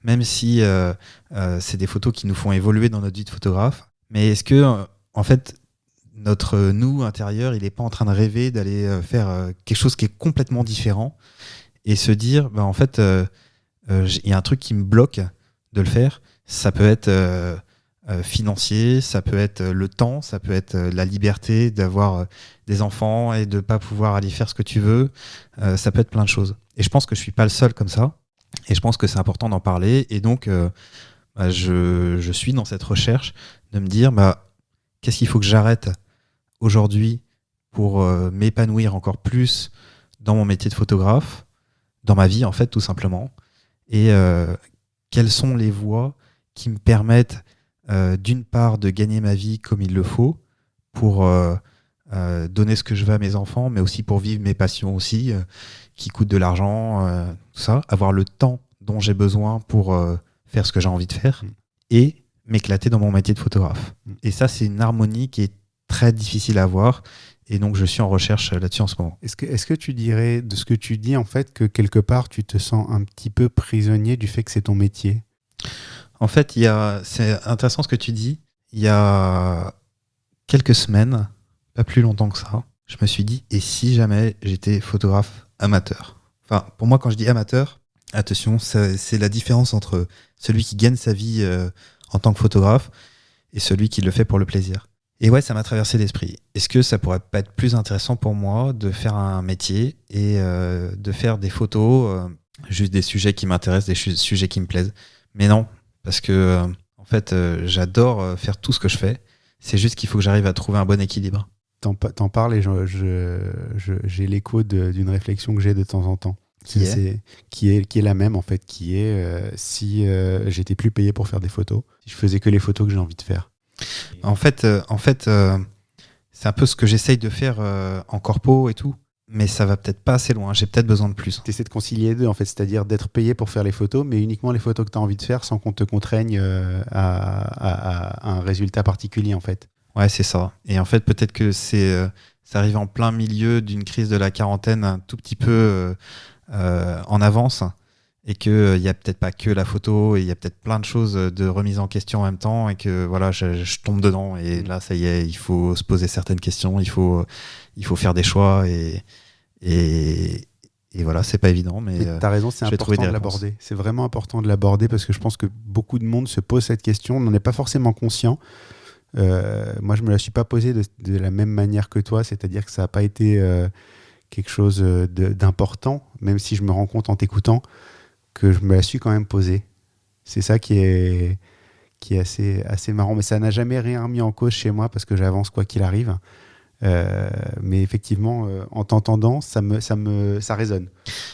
même si c'est des photos qui nous font évoluer dans notre vie de photographe. Mais est-ce que, en fait, notre nous intérieur, il n'est pas en train de rêver d'aller faire quelque chose qui est complètement différent et se dire, en fait, il y a un truc qui me bloque de le faire. Ça peut être financier, ça peut être le temps, ça peut être la liberté d'avoir des enfants et de ne pas pouvoir aller faire ce que tu veux. Ça peut être plein de choses. Et je pense que je ne suis pas le seul comme ça. Et je pense que c'est important d'en parler. Et donc, je suis dans cette recherche de me dire, qu'est-ce qu'il faut que j'arrête aujourd'hui pour m'épanouir encore plus dans mon métier de photographe, dans ma vie, en fait, tout simplement. Et quelles sont les voies qui me permettent, d'une part, de gagner ma vie comme il le faut, pour donner ce que je veux à mes enfants, mais aussi pour vivre mes passions aussi, qui coûtent de l'argent, tout ça, avoir le temps dont j'ai besoin pour faire ce que j'ai envie de faire, et m'éclater dans mon métier de photographe. Et ça, c'est une harmonie qui est très difficile à avoir, et donc je suis en recherche là-dessus en ce moment. Est-ce que tu dirais, de ce que tu dis, en fait, que quelque part, tu te sens un petit peu prisonnier du fait que c'est ton métier? En fait, c'est intéressant ce que tu dis. Il y a quelques semaines, pas plus longtemps que ça, je me suis dit, et si jamais j'étais photographe amateur? Enfin, pour moi, quand je dis amateur, attention, c'est la différence entre celui qui gagne sa vie en tant que photographe et celui qui le fait pour le plaisir. Et ouais, ça m'a traversé l'esprit. Est-ce que ça pourrait pas être plus intéressant pour moi de faire un métier et de faire des photos, juste des sujets qui m'intéressent, des sujets qui me plaisent? Mais non, parce que en fait, j'adore faire tout ce que je fais. C'est juste qu'il faut que j'arrive à trouver un bon équilibre. T'en parles et j'ai l'écho d'une réflexion que j'ai de temps en temps. Qui est la même, en fait, qui est si j'étais plus payé pour faire des photos, si je faisais que les photos que j'ai envie de faire. En fait, c'est un peu ce que j'essaye de faire en corpo et tout, mais ça va peut-être pas assez loin, j'ai peut-être besoin de plus. Tu essaies de concilier les deux, en fait, c'est-à-dire d'être payé pour faire les photos, mais uniquement les photos que tu as envie de faire sans qu'on te contraigne à un résultat particulier, en fait. Ouais, c'est ça. Et en fait, peut-être que ça arrive en plein milieu d'une crise de la quarantaine, un tout petit peu en avance, et qu'il n'y a peut-être pas que la photo, et il y a peut-être plein de choses de remise en question en même temps, et que voilà, je tombe dedans, et là, ça y est, il faut se poser certaines questions, il faut faire des choix, et voilà, c'est pas évident, mais t'as raison, c'est important de l'aborder. C'est vraiment important de l'aborder, parce que je pense que beaucoup de monde se pose cette question, on n'en est pas forcément conscient. Moi, je me la suis pas posée de la même manière que toi, c'est-à-dire que ça n'a pas été quelque chose d'important, même si je me rends compte en t'écoutant que je me la suis quand même posée. C'est ça qui est assez marrant, mais ça n'a jamais rien remis en cause chez moi parce que j'avance quoi qu'il arrive. Mais effectivement, en t'entendant, ça résonne.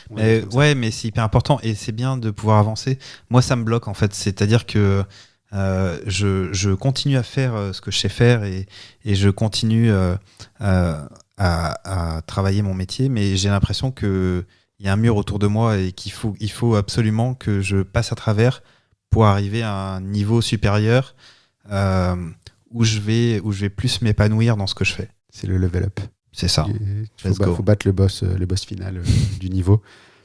Mais c'est hyper important et c'est bien de pouvoir avancer. Moi, ça me bloque en fait, c'est-à-dire que je continue à faire ce que je sais faire et je continue à travailler mon métier, mais j'ai l'impression qu'il y a un mur autour de moi et qu'il faut absolument que je passe à travers pour arriver à un niveau supérieur où je vais plus m'épanouir dans ce que je fais. C'est le level up. C'est ça. Il faut battre le boss final du niveau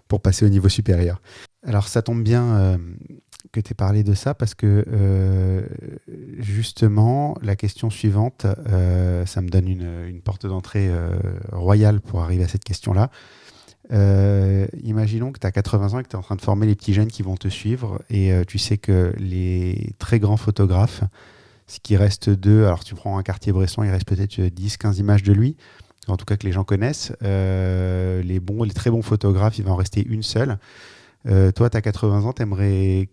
pour passer au niveau supérieur. Alors ça tombe bien que tu aies parlé de ça parce que justement la question suivante, ça me donne une porte d'entrée royale pour arriver à cette question-là. Imaginons que tu as 80 ans et que tu es en train de former les petits jeunes qui vont te suivre et tu sais que les très grands photographes, ce qui reste d'eux, alors tu prends un Cartier-Bresson, il reste peut-être 10-15 images de lui, en tout cas que les gens connaissent. Les très bons photographes, il va en rester une seule. Toi, tu as 80 ans, tu aimerais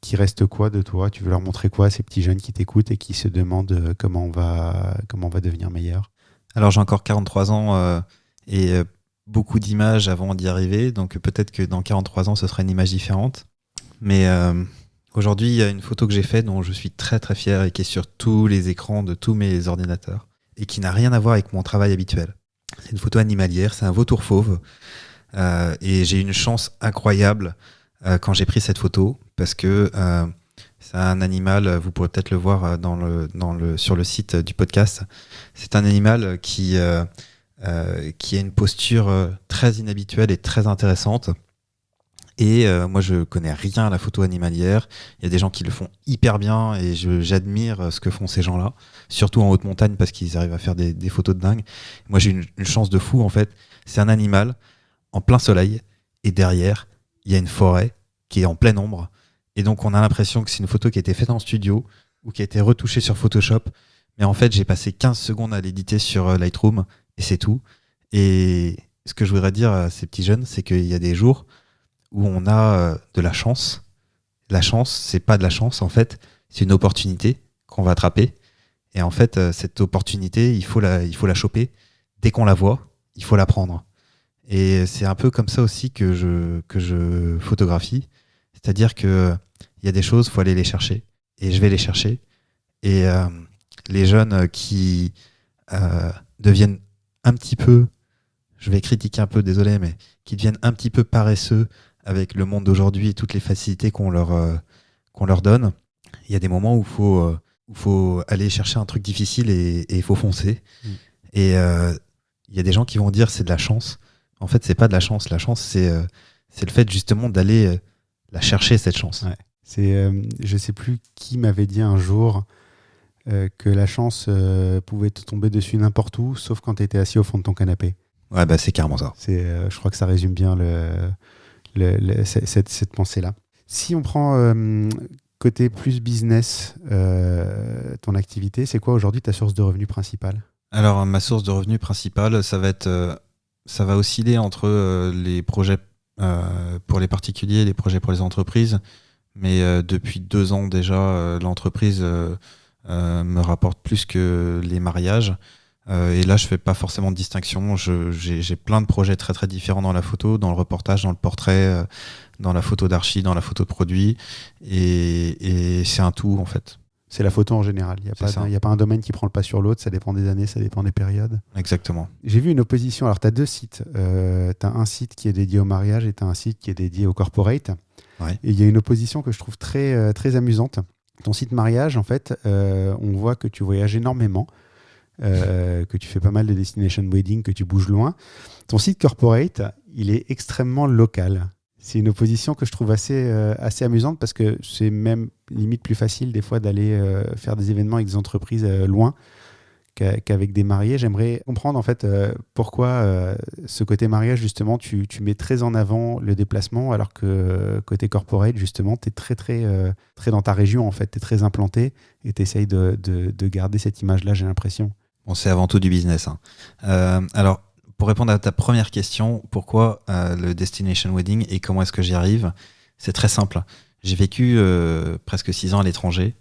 qu'il reste quoi de toi? Tu veux leur montrer quoi à ces petits jeunes qui t'écoutent et qui se demandent comment on va devenir meilleur? Alors j'ai encore 43 ans et beaucoup d'images avant d'y arriver, donc peut-être que dans 43 ans ce sera une image différente. Mais aujourd'hui il y a une photo que j'ai faite dont je suis très très fier et qui est sur tous les écrans de tous mes ordinateurs et qui n'a rien à voir avec mon travail habituel. C'est une photo animalière, c'est un vautour fauve et j'ai eu une chance incroyable quand j'ai pris cette photo parce que c'est un animal, vous pourrez peut-être le voir sur le site du podcast. C'est un animal qui a une posture très inhabituelle et très intéressante. Et moi, je connais rien à la photo animalière. Il y a des gens qui le font hyper bien et j'admire ce que font ces gens-là, surtout en haute montagne parce qu'ils arrivent à faire des photos de dingue. Moi, j'ai une chance de fou en fait. C'est un animal en plein soleil et derrière, il y a une forêt qui est en pleine ombre. Et donc, on a l'impression que c'est une photo qui a été faite en studio ou qui a été retouchée sur Photoshop. Mais en fait, j'ai passé 15 secondes à l'éditer sur Lightroom et c'est tout. Et ce que je voudrais dire à ces petits jeunes, c'est qu'il y a des jours où on a de la chance. La chance, c'est pas de la chance, en fait. C'est une opportunité qu'on va attraper. Et en fait, cette opportunité, il faut la choper. Dès qu'on la voit, il faut la prendre. Et c'est un peu comme ça aussi que je photographie. C'est-à-dire qu'il y a des choses, il faut aller les chercher. Et je vais les chercher. Et les jeunes qui deviennent un petit peu, je vais critiquer un peu, désolé, mais qui deviennent un petit peu paresseux avec le monde d'aujourd'hui et toutes les facilités qu'on leur donne, il y a des moments où il faut aller chercher un truc difficile et il faut foncer. Et il y a des gens qui vont dire c'est de la chance. En fait, c'est pas de la chance. La chance, c'est le fait justement d'aller la chercher, cette chance. Ouais. Je sais plus qui m'avait dit un jour que la chance pouvait te tomber dessus n'importe où, sauf quand tu étais assis au fond de ton canapé. Ouais, bah c'est carrément ça. Je crois que ça résume bien cette pensée-là. Si on prend côté plus business, ton activité, c'est quoi aujourd'hui ta source de revenus principale? Alors, ma source de revenus principale, ça va osciller entre les projets pour les particuliers et les projets pour les entreprises. Mais depuis 2 ans déjà, l'entreprise me rapporte plus que les mariages. Et là, je fais pas forcément de distinction. J'ai plein de projets très très différents dans la photo, dans le reportage, dans le portrait, dans la photo d'archi, dans la photo de produit. Et c'est un tout en fait. C'est la photo en général. Il n'y a pas un domaine qui prend le pas sur l'autre. Ça dépend des années, ça dépend des périodes. Exactement. J'ai vu une opposition. Alors, tu as 2 sites. Tu as un site qui est dédié au mariage et tu as un site qui est dédié au corporate. Ouais. Et il y a une opposition que je trouve très, très amusante. Ton site mariage, en fait, on voit que tu voyages énormément, que tu fais pas mal de destination wedding, que tu bouges loin. Ton site corporate, il est extrêmement local. C'est une opposition que je trouve assez amusante parce que c'est même limite plus facile des fois d'aller faire des événements avec des entreprises loin qu'avec des mariés. J'aimerais comprendre en fait pourquoi ce côté mariage justement tu mets très en avant le déplacement alors que côté corporate justement tu es très dans ta région en fait, tu es très implanté et tu essayes de garder cette image-là, j'ai l'impression. Bon, c'est avant tout du business. Alors, pour répondre à ta première question, pourquoi le Destination Wedding et comment est-ce que j'y arrive? C'est très simple. J'ai vécu presque 6 ans à l'étranger,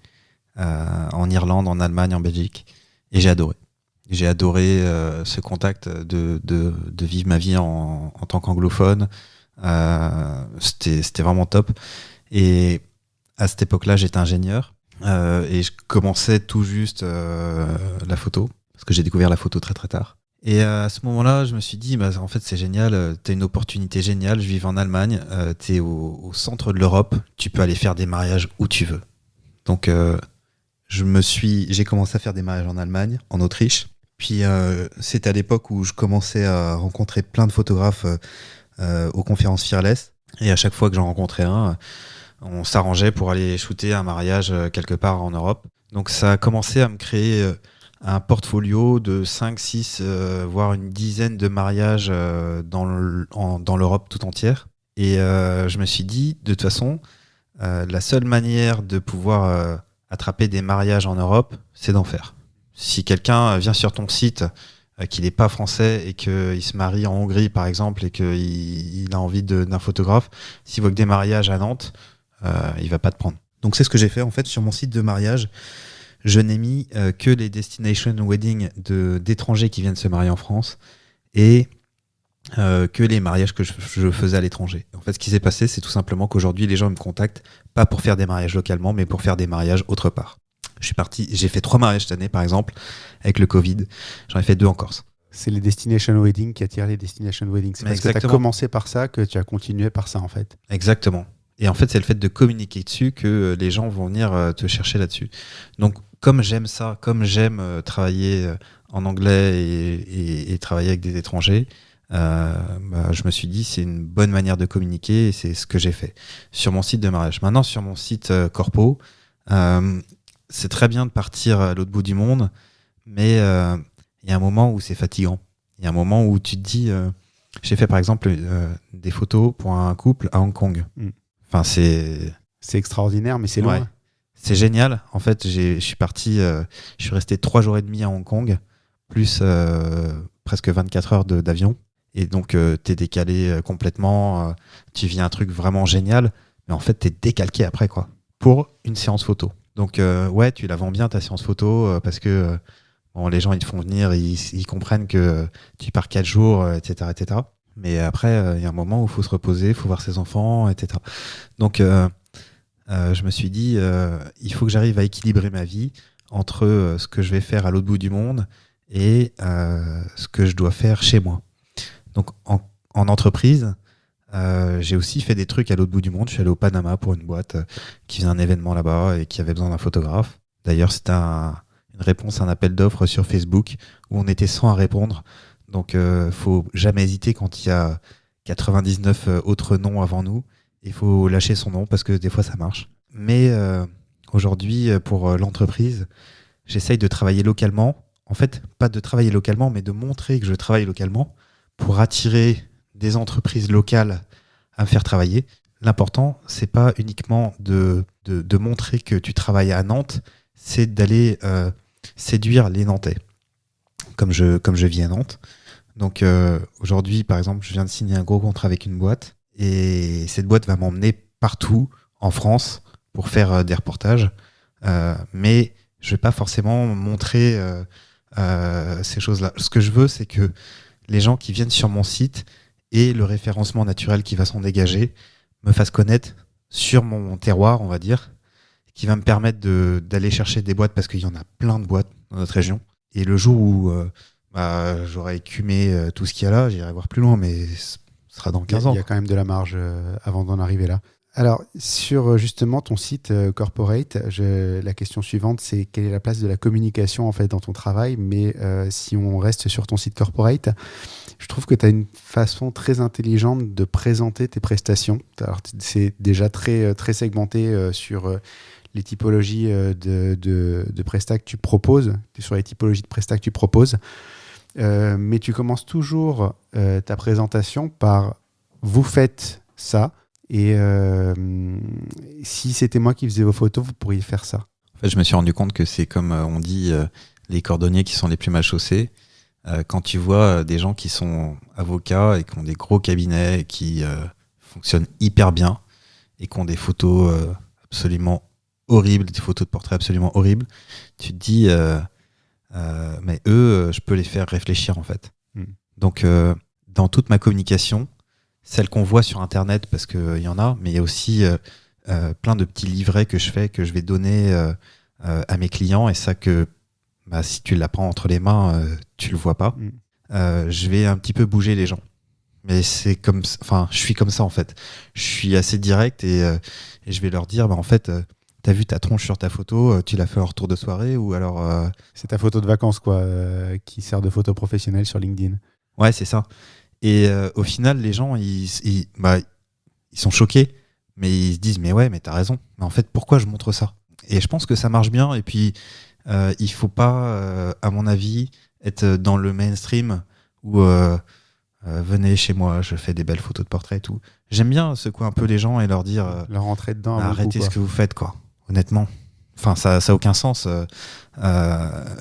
en Irlande, en Allemagne, en Belgique, et j'ai adoré. J'ai adoré ce contact de vivre ma vie en tant qu'anglophone. C'était vraiment top. Et à cette époque-là, j'étais ingénieur et je commençais tout juste la photo, parce que j'ai découvert la photo très très tard. Et à ce moment-là, je me suis dit, en fait, c'est génial, t'as une opportunité géniale, je vis en Allemagne, t'es au centre de l'Europe, tu peux aller faire des mariages où tu veux. Donc, j'ai commencé à faire des mariages en Allemagne, en Autriche. Puis, c'était à l'époque où je commençais à rencontrer plein de photographes aux conférences Fearless. Et à chaque fois que j'en rencontrais un, on s'arrangeait pour aller shooter un mariage quelque part en Europe. Donc, ça a commencé à me créer un portfolio de 5, 6, voire une dizaine de mariages dans l'Europe tout entière. Et je me suis dit, de toute façon, la seule manière de pouvoir attraper des mariages en Europe, c'est d'en faire. Si quelqu'un vient sur ton site, qu'il n'est pas français et qu'il se marie en Hongrie, par exemple, et qu'il a envie d'un photographe, s'il voit que des mariages à Nantes, il ne va pas te prendre. Donc c'est ce que j'ai fait en fait sur mon site de mariage. Je n'ai mis que les destination weddings d'étrangers qui viennent se marier en France et que les mariages que je faisais à l'étranger. En fait, ce qui s'est passé, c'est tout simplement qu'aujourd'hui, les gens me contactent pas pour faire des mariages localement, mais pour faire des mariages autre part. J'ai fait 3 mariages cette année, par exemple, avec le Covid. J'en ai fait 2 en Corse. C'est les destination weddings qui attirent les destination weddings. C'est parce que tu as commencé par ça que tu as continué par ça, en fait. Exactement. Et en fait, c'est le fait de communiquer dessus que les gens vont venir te chercher là-dessus. Donc, comme j'aime ça, comme j'aime travailler en anglais et travailler avec des étrangers, je me suis dit c'est une bonne manière de communiquer et c'est ce que j'ai fait sur mon site de mariage. Maintenant, sur mon site corpo, c'est très bien de partir à l'autre bout du monde, mais il y a un moment où c'est fatigant. Il y a un moment où tu te dis... j'ai fait par exemple des photos pour un couple à Hong Kong. Enfin, c'est extraordinaire, mais c'est loin. Ouais. C'est génial. En fait, je suis resté 3 jours et demi à Hong Kong, plus presque 24 heures d'avion. Et donc, t'es décalé complètement. Tu vis un truc vraiment génial, mais en fait, t'es décalqué après, quoi, pour une séance photo. Donc, ouais, tu la vends bien ta séance photo parce que les gens, ils te font venir, ils comprennent que tu pars 4 jours, etc., etc. Mais après, il y a un moment où il faut se reposer, il faut voir ses enfants, etc. Donc, je me suis dit, il faut que j'arrive à équilibrer ma vie entre ce que je vais faire à l'autre bout du monde et ce que je dois faire chez moi. Donc, en entreprise, j'ai aussi fait des trucs à l'autre bout du monde. Je suis allé au Panama pour une boîte qui faisait un événement là-bas et qui avait besoin d'un photographe. D'ailleurs, c'était une réponse à un appel d'offres sur Facebook où on était 100 à répondre. Donc, faut jamais hésiter quand il y a 99 autres noms avant nous. Il faut lâcher son nom parce que des fois, ça marche. Mais aujourd'hui, pour l'entreprise, j'essaye de travailler localement. En fait, pas de travailler localement, mais de montrer que je travaille localement pour attirer des entreprises locales à me faire travailler. L'important, c'est pas uniquement de montrer que tu travailles à Nantes, c'est d'aller séduire les Nantais, comme je vis à Nantes. Donc aujourd'hui, par exemple, je viens de signer un gros contrat avec une boîte et cette boîte va m'emmener partout en France pour faire des reportages. Mais je vais pas forcément montrer ces choses-là. Ce que je veux, c'est que les gens qui viennent sur mon site et le référencement naturel qui va s'en dégager me fassent connaître sur mon terroir, on va dire, qui va me permettre d'aller chercher des boîtes parce qu'il y en a plein de boîtes dans notre région. Et le jour où j'aurai écumé tout ce qu'il y a là, j'irai voir plus loin, mais ce sera dans 15 ans. Il y a quand même de la marge avant d'en arriver là. Alors, sur justement ton site corporate, la question suivante, c'est quelle est la place de la communication en fait dans ton travail? Mais si on reste sur ton site corporate, je trouve que tu as une façon très intelligente de présenter tes prestations. Alors, c'est déjà très, très segmenté sur les typologies de prestats que tu proposes, sur les typologies de prestats que tu proposes. Mais tu commences toujours ta présentation par « vous faites ça ». Et si c'était moi qui faisais vos photos, vous pourriez faire ça. En fait, je me suis rendu compte que c'est comme on dit, les cordonniers qui sont les plus mal chaussés. Quand tu vois des gens qui sont avocats et qui ont des gros cabinets et qui fonctionnent hyper bien et qui ont des photos absolument horribles, des photos de portraits absolument horribles, tu te dis, mais eux, je peux les faire réfléchir en fait. Donc, dans toute ma communication, celle qu'on voit sur Internet, parce qu'il y en a, mais il y a aussi plein de petits livrets que je fais, que je vais donner à mes clients, et ça que si tu l'as pas entre les mains, tu le vois pas. Je vais un petit peu bouger les gens. Mais c'est comme, enfin, je suis comme ça en fait. Je suis assez direct et je vais leur dire, en fait, t'as vu ta tronche sur ta photo, tu l'as fait en retour de soirée ou alors... C'est ta photo de vacances quoi, qui sert de photo professionnelle sur LinkedIn. Ouais, c'est ça. Et au final, les gens, ils sont choqués, mais ils se disent, mais ouais, mais t'as raison. Mais en fait, pourquoi je montre ça? Et je pense que ça marche bien. Et puis, Il faut pas, à mon avis, être dans le mainstream où venez chez moi, je fais des belles photos de portrait et tout. J'aime bien secouer un peu les gens et leur dire Leur rentrer dedans. arrêtez ce que vous faites, quoi. Honnêtement. Enfin, ça a aucun sens.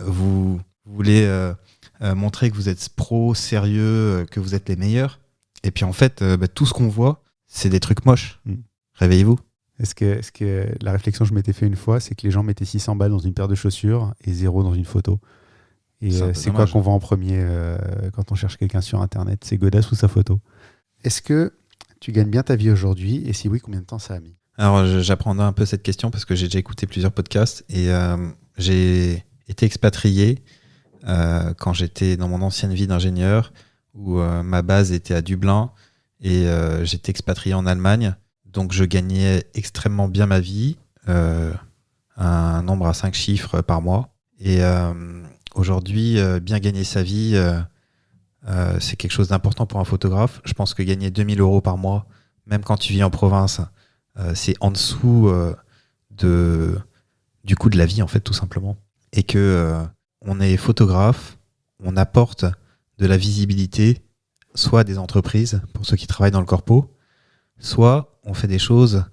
Vous voulez montrer que vous êtes pro, sérieux, que vous êtes les meilleurs. Et puis en fait, tout ce qu'on voit, c'est des trucs moches. Réveillez-vous. Est-ce que la réflexion que je m'étais fait une fois, c'est que les gens mettaient 600 balles dans une paire de chaussures et 0 dans une photo. Et c'est quoi qu'on voit en premier quand on cherche quelqu'un sur Internet? C'est Godas ou sa photo? Est-ce que tu gagnes bien ta vie aujourd'hui? Et si oui, combien de temps ça a mis? Alors, j'apprendrai un peu cette question parce que j'ai déjà écouté plusieurs podcasts et j'ai été expatrié quand j'étais dans mon ancienne vie d'ingénieur où ma base était à Dublin et j'étais expatrié en Allemagne. Donc, je gagnais extrêmement bien ma vie, un nombre à 5 chiffres par mois. Et aujourd'hui, bien gagner sa vie, c'est quelque chose d'important pour un photographe. Je pense que gagner 2 000 € par mois, même quand tu vis en province, c'est en dessous du coût de la vie, en fait, tout simplement. Et que on est photographe, on apporte de la visibilité, soit à des entreprises, pour ceux qui travaillent dans le corpo, soit on fait des choses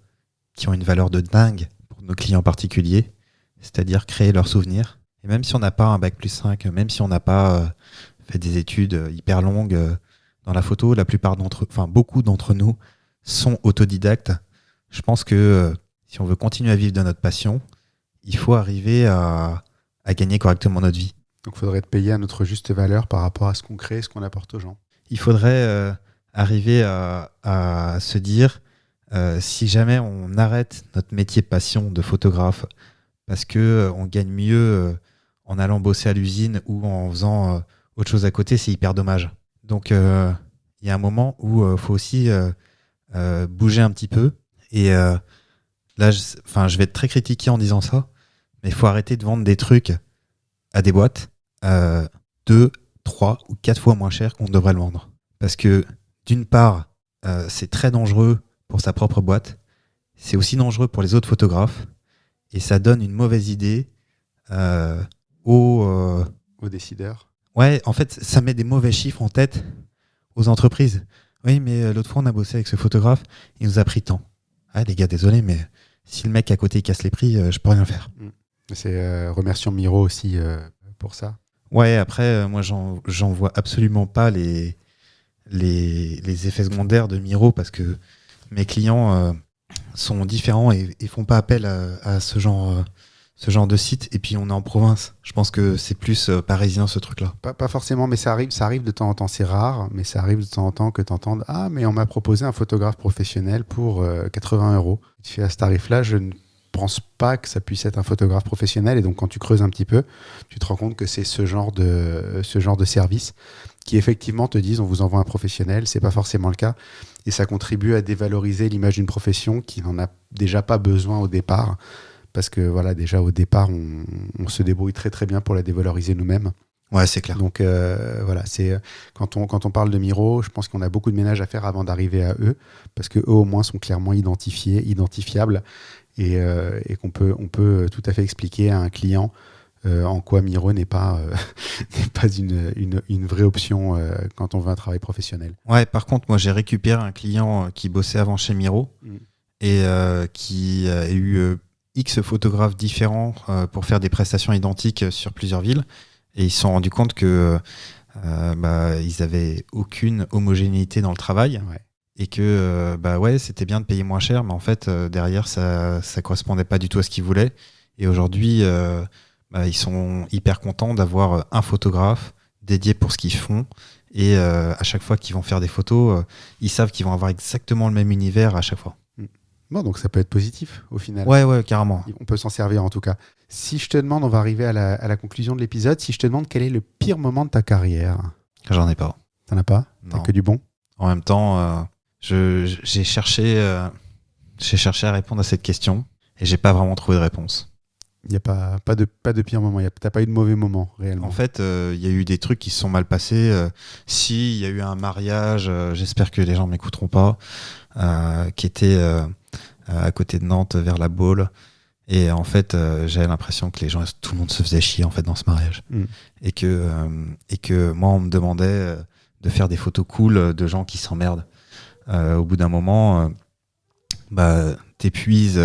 qui ont une valeur de dingue pour nos clients particuliers, c'est-à-dire créer leurs souvenirs. Et même si on n'a pas un bac+5, même si on n'a pas fait des études hyper longues dans la photo, beaucoup d'entre nous sont autodidactes. Je pense que si on veut continuer à vivre de notre passion, il faut arriver à gagner correctement notre vie. Donc il faudrait te payer à notre juste valeur par rapport à ce qu'on crée, ce qu'on apporte aux gens. Il faudrait arriver à se dire, si jamais on arrête notre métier passion de photographe parce qu'on gagne mieux en allant bosser à l'usine ou en faisant autre chose à côté, c'est hyper dommage. Donc il y a un moment où il faut aussi bouger un petit peu. Et là, je vais être très critiqué en disant ça, mais il faut arrêter de vendre des trucs à des boîtes 2, 3 ou 4 fois moins cher qu'on devrait le vendre. Parce que d'une part, c'est très dangereux pour sa propre boîte, c'est aussi dangereux pour les autres photographes, et ça donne une mauvaise idée aux décideurs. Ouais, en fait, ça met des mauvais chiffres en tête aux entreprises. Oui, mais l'autre fois, on a bossé avec ce photographe, il nous a pris tant. Ah, les gars, désolé, mais si le mec à côté il casse les prix, je peux rien faire. C'est remercions Miro aussi pour ça. Ouais, après, moi, j'en vois absolument pas les effets secondaires de Miro parce que mes clients sont différents et font pas appel à ce genre de site. Et puis, on est en province. Je pense que c'est plus parisien, ce truc-là. Pas forcément, mais ça arrive de temps en temps. C'est rare, mais ça arrive de temps en temps que tu entendes « Ah, mais on m'a proposé un photographe professionnel pour 80 €. » Tu fais à ce tarif-là, je ne pense pas que ça puisse être un photographe professionnel. Et donc, quand tu creuses un petit peu, tu te rends compte que c'est ce genre de service qui, effectivement, te disent « On vous envoie un professionnel. » C'est pas forcément le cas. Et ça contribue à dévaloriser l'image d'une profession qui n'en a déjà pas besoin au départ. Parce que voilà, déjà au départ, on se débrouille très très bien pour la dévaloriser nous-mêmes. Ouais, c'est clair. Donc voilà, c'est quand on parle de Miro, je pense qu'on a beaucoup de ménage à faire avant d'arriver à eux, parce que eux au moins sont clairement identifiables, et on peut tout à fait expliquer à un client en quoi Miro n'est pas une vraie option quand on veut un travail professionnel. Ouais, par contre, moi j'ai récupéré un client qui bossait avant chez Miro et qui a eu X photographes différents pour faire des prestations identiques sur plusieurs villes, et ils se sont rendus compte que ils avaient aucune homogénéité dans le travail, et que c'était bien de payer moins cher, mais en fait derrière ça correspondait pas du tout à ce qu'ils voulaient. Et aujourd'hui ils sont hyper contents d'avoir un photographe dédié pour ce qu'ils font, et à chaque fois qu'ils vont faire des photos, ils savent qu'ils vont avoir exactement le même univers à chaque fois. Bon, donc ça peut être positif au final. Ouais, carrément. On peut s'en servir en tout cas. Si je te demande, on va arriver à la conclusion de l'épisode, si je te demande quel est le pire moment de ta carrière? J'en ai pas. T'en as pas? T'as que du bon? En même temps, j'ai cherché à répondre à cette question et j'ai pas vraiment trouvé de réponse. Il n'y a pas de pire moment, t'as pas eu de mauvais moment réellement? En fait, il y a eu des trucs qui se sont mal passés. Si, il y a eu un mariage, j'espère que les gens m'écouteront pas, qui était à côté de Nantes, vers la Baule. Et en fait, j'avais l'impression que tout le monde se faisait chier en fait dans ce mariage. Et que moi, on me demandait de faire des photos cool de gens qui s'emmerdent. Au bout d'un moment, t'épuises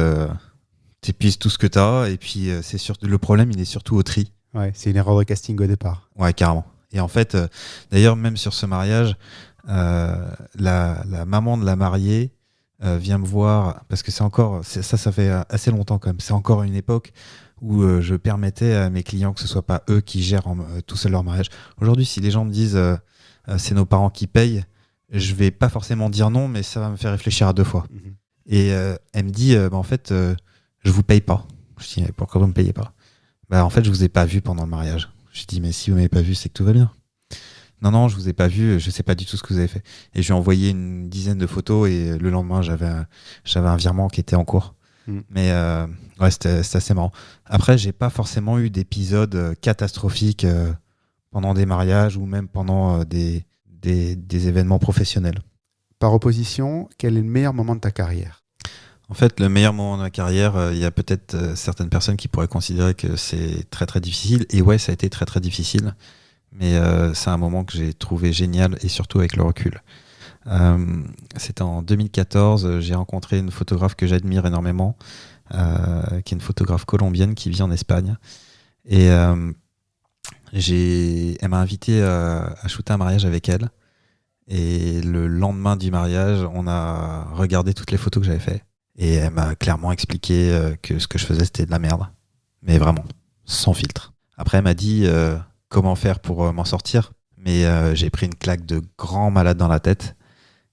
tout ce que t'as. Et puis, le problème, il est surtout au tri. Ouais, c'est une erreur de casting au départ. Ouais, carrément. Et en fait, d'ailleurs, même sur ce mariage, la maman de la mariée vient me voir, parce que ça fait assez longtemps quand même. C'est encore une époque où je permettais à mes clients que ce soit pas eux qui gèrent tout seul leur mariage. Aujourd'hui, si les gens me disent c'est nos parents qui payent, je vais pas forcément dire non, mais ça va me faire réfléchir à deux fois. Et elle me dit en fait, je vous paye pas. Je dis pourquoi vous me payez pas? En fait, je vous ai pas vu pendant le mariage. Je dis mais si vous m'avez pas vu, c'est que tout va bien. Non, je vous ai pas vu, je sais pas du tout ce que vous avez fait. Et je lui ai envoyé une dizaine de photos et le lendemain, j'avais un virement qui était en cours. Mais ouais, c'était assez marrant. Après, j'ai pas forcément eu d'épisodes catastrophiques pendant des mariages ou même pendant des événements professionnels. Par opposition, quel est le meilleur moment de ta carrière? En fait, le meilleur moment de ma carrière, il y a peut-être certaines personnes qui pourraient considérer que c'est très très difficile. Et ouais, ça a été très très difficile. Mais c'est un moment que j'ai trouvé génial et surtout avec le recul. C'était en 2014, j'ai rencontré une photographe que j'admire énormément, qui est une photographe colombienne qui vit en Espagne. Et elle m'a invité à shooter un mariage avec elle. Et le lendemain du mariage, on a regardé toutes les photos que j'avais faites. Et elle m'a clairement expliqué que ce que je faisais, c'était de la merde. Mais vraiment, sans filtre. Après, elle m'a dit comment faire pour m'en sortir. Mais j'ai pris une claque de grand malade dans la tête.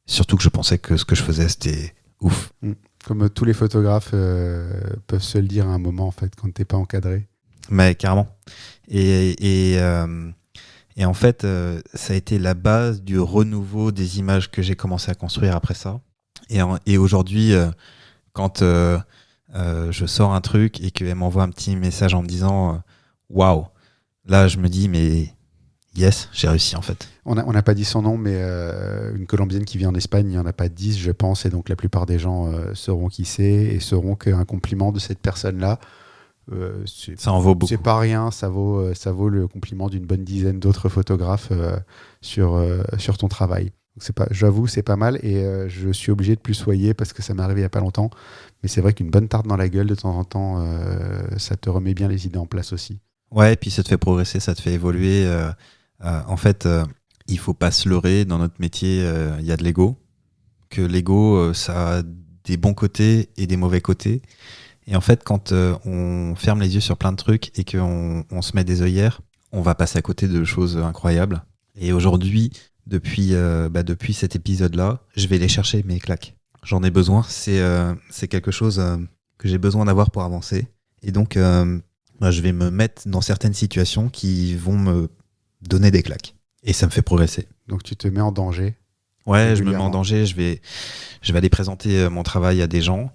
Surtout que je pensais que ce que je faisais, c'était ouf. Comme tous les photographes peuvent se le dire à un moment, en fait, quand t'es pas encadré. Mais carrément. Et en fait, ça a été la base du renouveau des images que j'ai commencé à construire après ça. Et aujourd'hui, quand je sors un truc et qu'elle m'envoie un petit message en me disant waouh, là je me dis mais yes, j'ai réussi en fait. On n'a pas dit son nom, mais une Colombienne qui vit en Espagne, il n'y en a pas 10 je pense, et donc la plupart des gens sauront qui c'est et sauront qu'un compliment de cette personne-là, ça en vaut beaucoup. C'est pas rien, ça vaut le compliment d'une bonne dizaine d'autres photographes sur ton travail. J'avoue, c'est pas mal et je suis obligé de plus soyer parce que ça m'est arrivé il n'y a pas longtemps. Mais c'est vrai qu'une bonne tarte dans la gueule de temps en temps, ça te remet bien les idées en place aussi. Ouais, et puis ça te fait progresser, ça te fait évoluer. En fait, il faut pas se leurrer. Dans notre métier, il y a de l'ego. Que l'ego, ça a des bons côtés et des mauvais côtés. Et en fait, quand on ferme les yeux sur plein de trucs et qu'on se met des œillères, on va passer à côté de choses incroyables. Et aujourd'hui, depuis cet épisode-là, je vais les chercher, mes claques. J'en ai besoin. C'est quelque chose que j'ai besoin d'avoir pour avancer. Et donc, je vais me mettre dans certaines situations qui vont me donner des claques. Et ça me fait progresser. Donc, tu te mets en danger? Ouais, je me mets en danger. Je vais aller présenter mon travail à des gens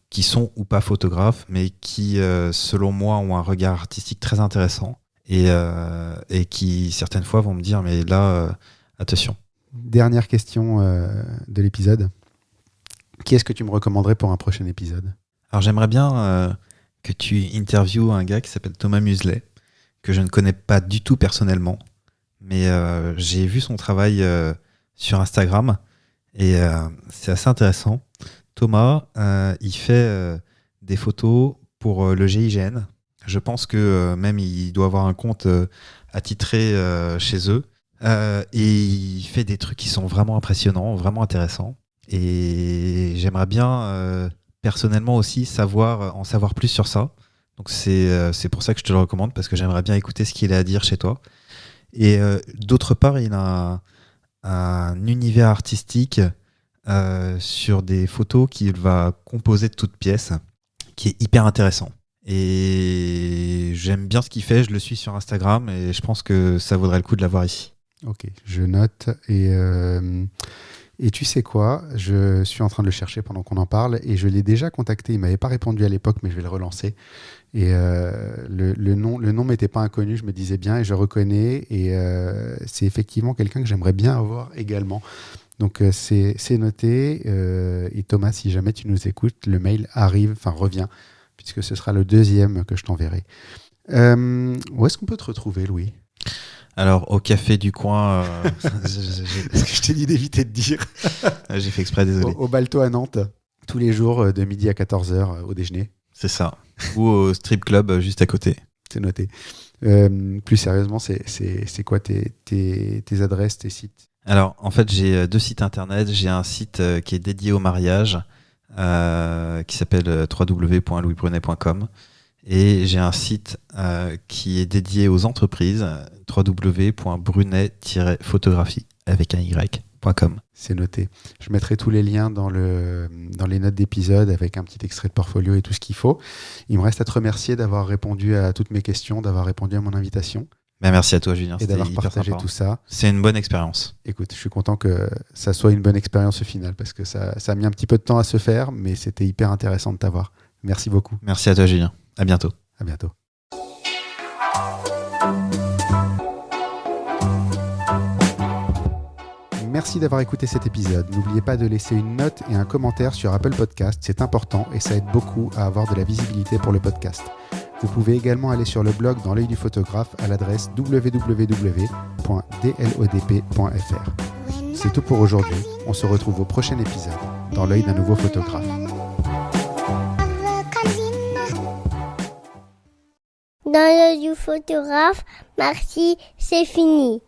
qui sont ou pas photographes, mais qui, selon moi, ont un regard artistique très intéressant. Et qui certaines fois vont me dire mais là attention. Dernière question de l'épisode. Qui est-ce que tu me recommanderais pour un prochain épisode? Alors j'aimerais bien que tu interviewes un gars qui s'appelle Thomas Muselet, que je ne connais pas du tout personnellement, mais j'ai vu son travail sur Instagram et c'est assez intéressant. Thomas, il fait des photos pour le GIGN. Je pense que même il doit avoir un compte attitré chez eux. Et il fait des trucs qui sont vraiment impressionnants, vraiment intéressants. Et j'aimerais bien personnellement aussi en savoir plus sur ça. Donc c'est pour ça que je te le recommande, parce que j'aimerais bien écouter ce qu'il a à dire chez toi. Et d'autre part, il a un univers artistique sur des photos qu'il va composer de toutes pièces, qui est hyper intéressant. Et j'aime bien ce qu'il fait, je le suis sur Instagram et je pense que ça vaudrait le coup de l'avoir ici. Ok, je note. Et tu sais quoi, je suis en train de le chercher pendant qu'on en parle et je l'ai déjà contacté. Il ne m'avait pas répondu à l'époque, mais je vais le relancer. Et le nom m'était pas inconnu, je me disais bien et je reconnais. Et c'est effectivement quelqu'un que j'aimerais bien avoir également. Donc c'est noté. Et Thomas, si jamais tu nous écoutes, le mail revient puisque ce sera le deuxième que je t'enverrai. Où est-ce qu'on peut te retrouver, Louis ? Alors, au café du coin, Est-ce que je t'ai dit d'éviter de dire ? j'ai fait exprès, désolé. Au Balto à Nantes, tous les jours de midi à 14h au déjeuner. C'est ça. Ou au strip club juste à côté. C'est noté. Plus sérieusement, c'est quoi tes adresses, tes sites ? Alors, en fait, j'ai 2 sites internet. J'ai un site qui est dédié au mariage, qui s'appelle www.louisbrunet.com. Et j'ai un site qui est dédié aux entreprises, www.brunet-photographie avec un y.com. C'est noté. Je mettrai tous les liens dans les notes d'épisode avec un petit extrait de portfolio et tout ce qu'il faut. Il me reste à te remercier d'avoir répondu à toutes mes questions, d'avoir répondu à mon invitation. Ben, merci à toi, Julien. Et C'était d'avoir hyper partagé sympa. tout ça. C'est une bonne expérience. Écoute, je suis content que ça soit une bonne expérience au final parce que ça a mis un petit peu de temps à se faire, mais c'était hyper intéressant de t'avoir. Merci beaucoup. Merci à toi, Julien. À bientôt. À bientôt. Merci d'avoir écouté cet épisode. N'oubliez pas de laisser une note et un commentaire sur Apple Podcast, c'est important et ça aide beaucoup à avoir de la visibilité pour le podcast. Vous pouvez également aller sur le blog dans l'œil du photographe à l'adresse www.dlodp.fr. C'est tout pour aujourd'hui. On se retrouve au prochain épisode dans l'œil d'un nouveau photographe. Dans l'œil du photographe, merci, c'est fini.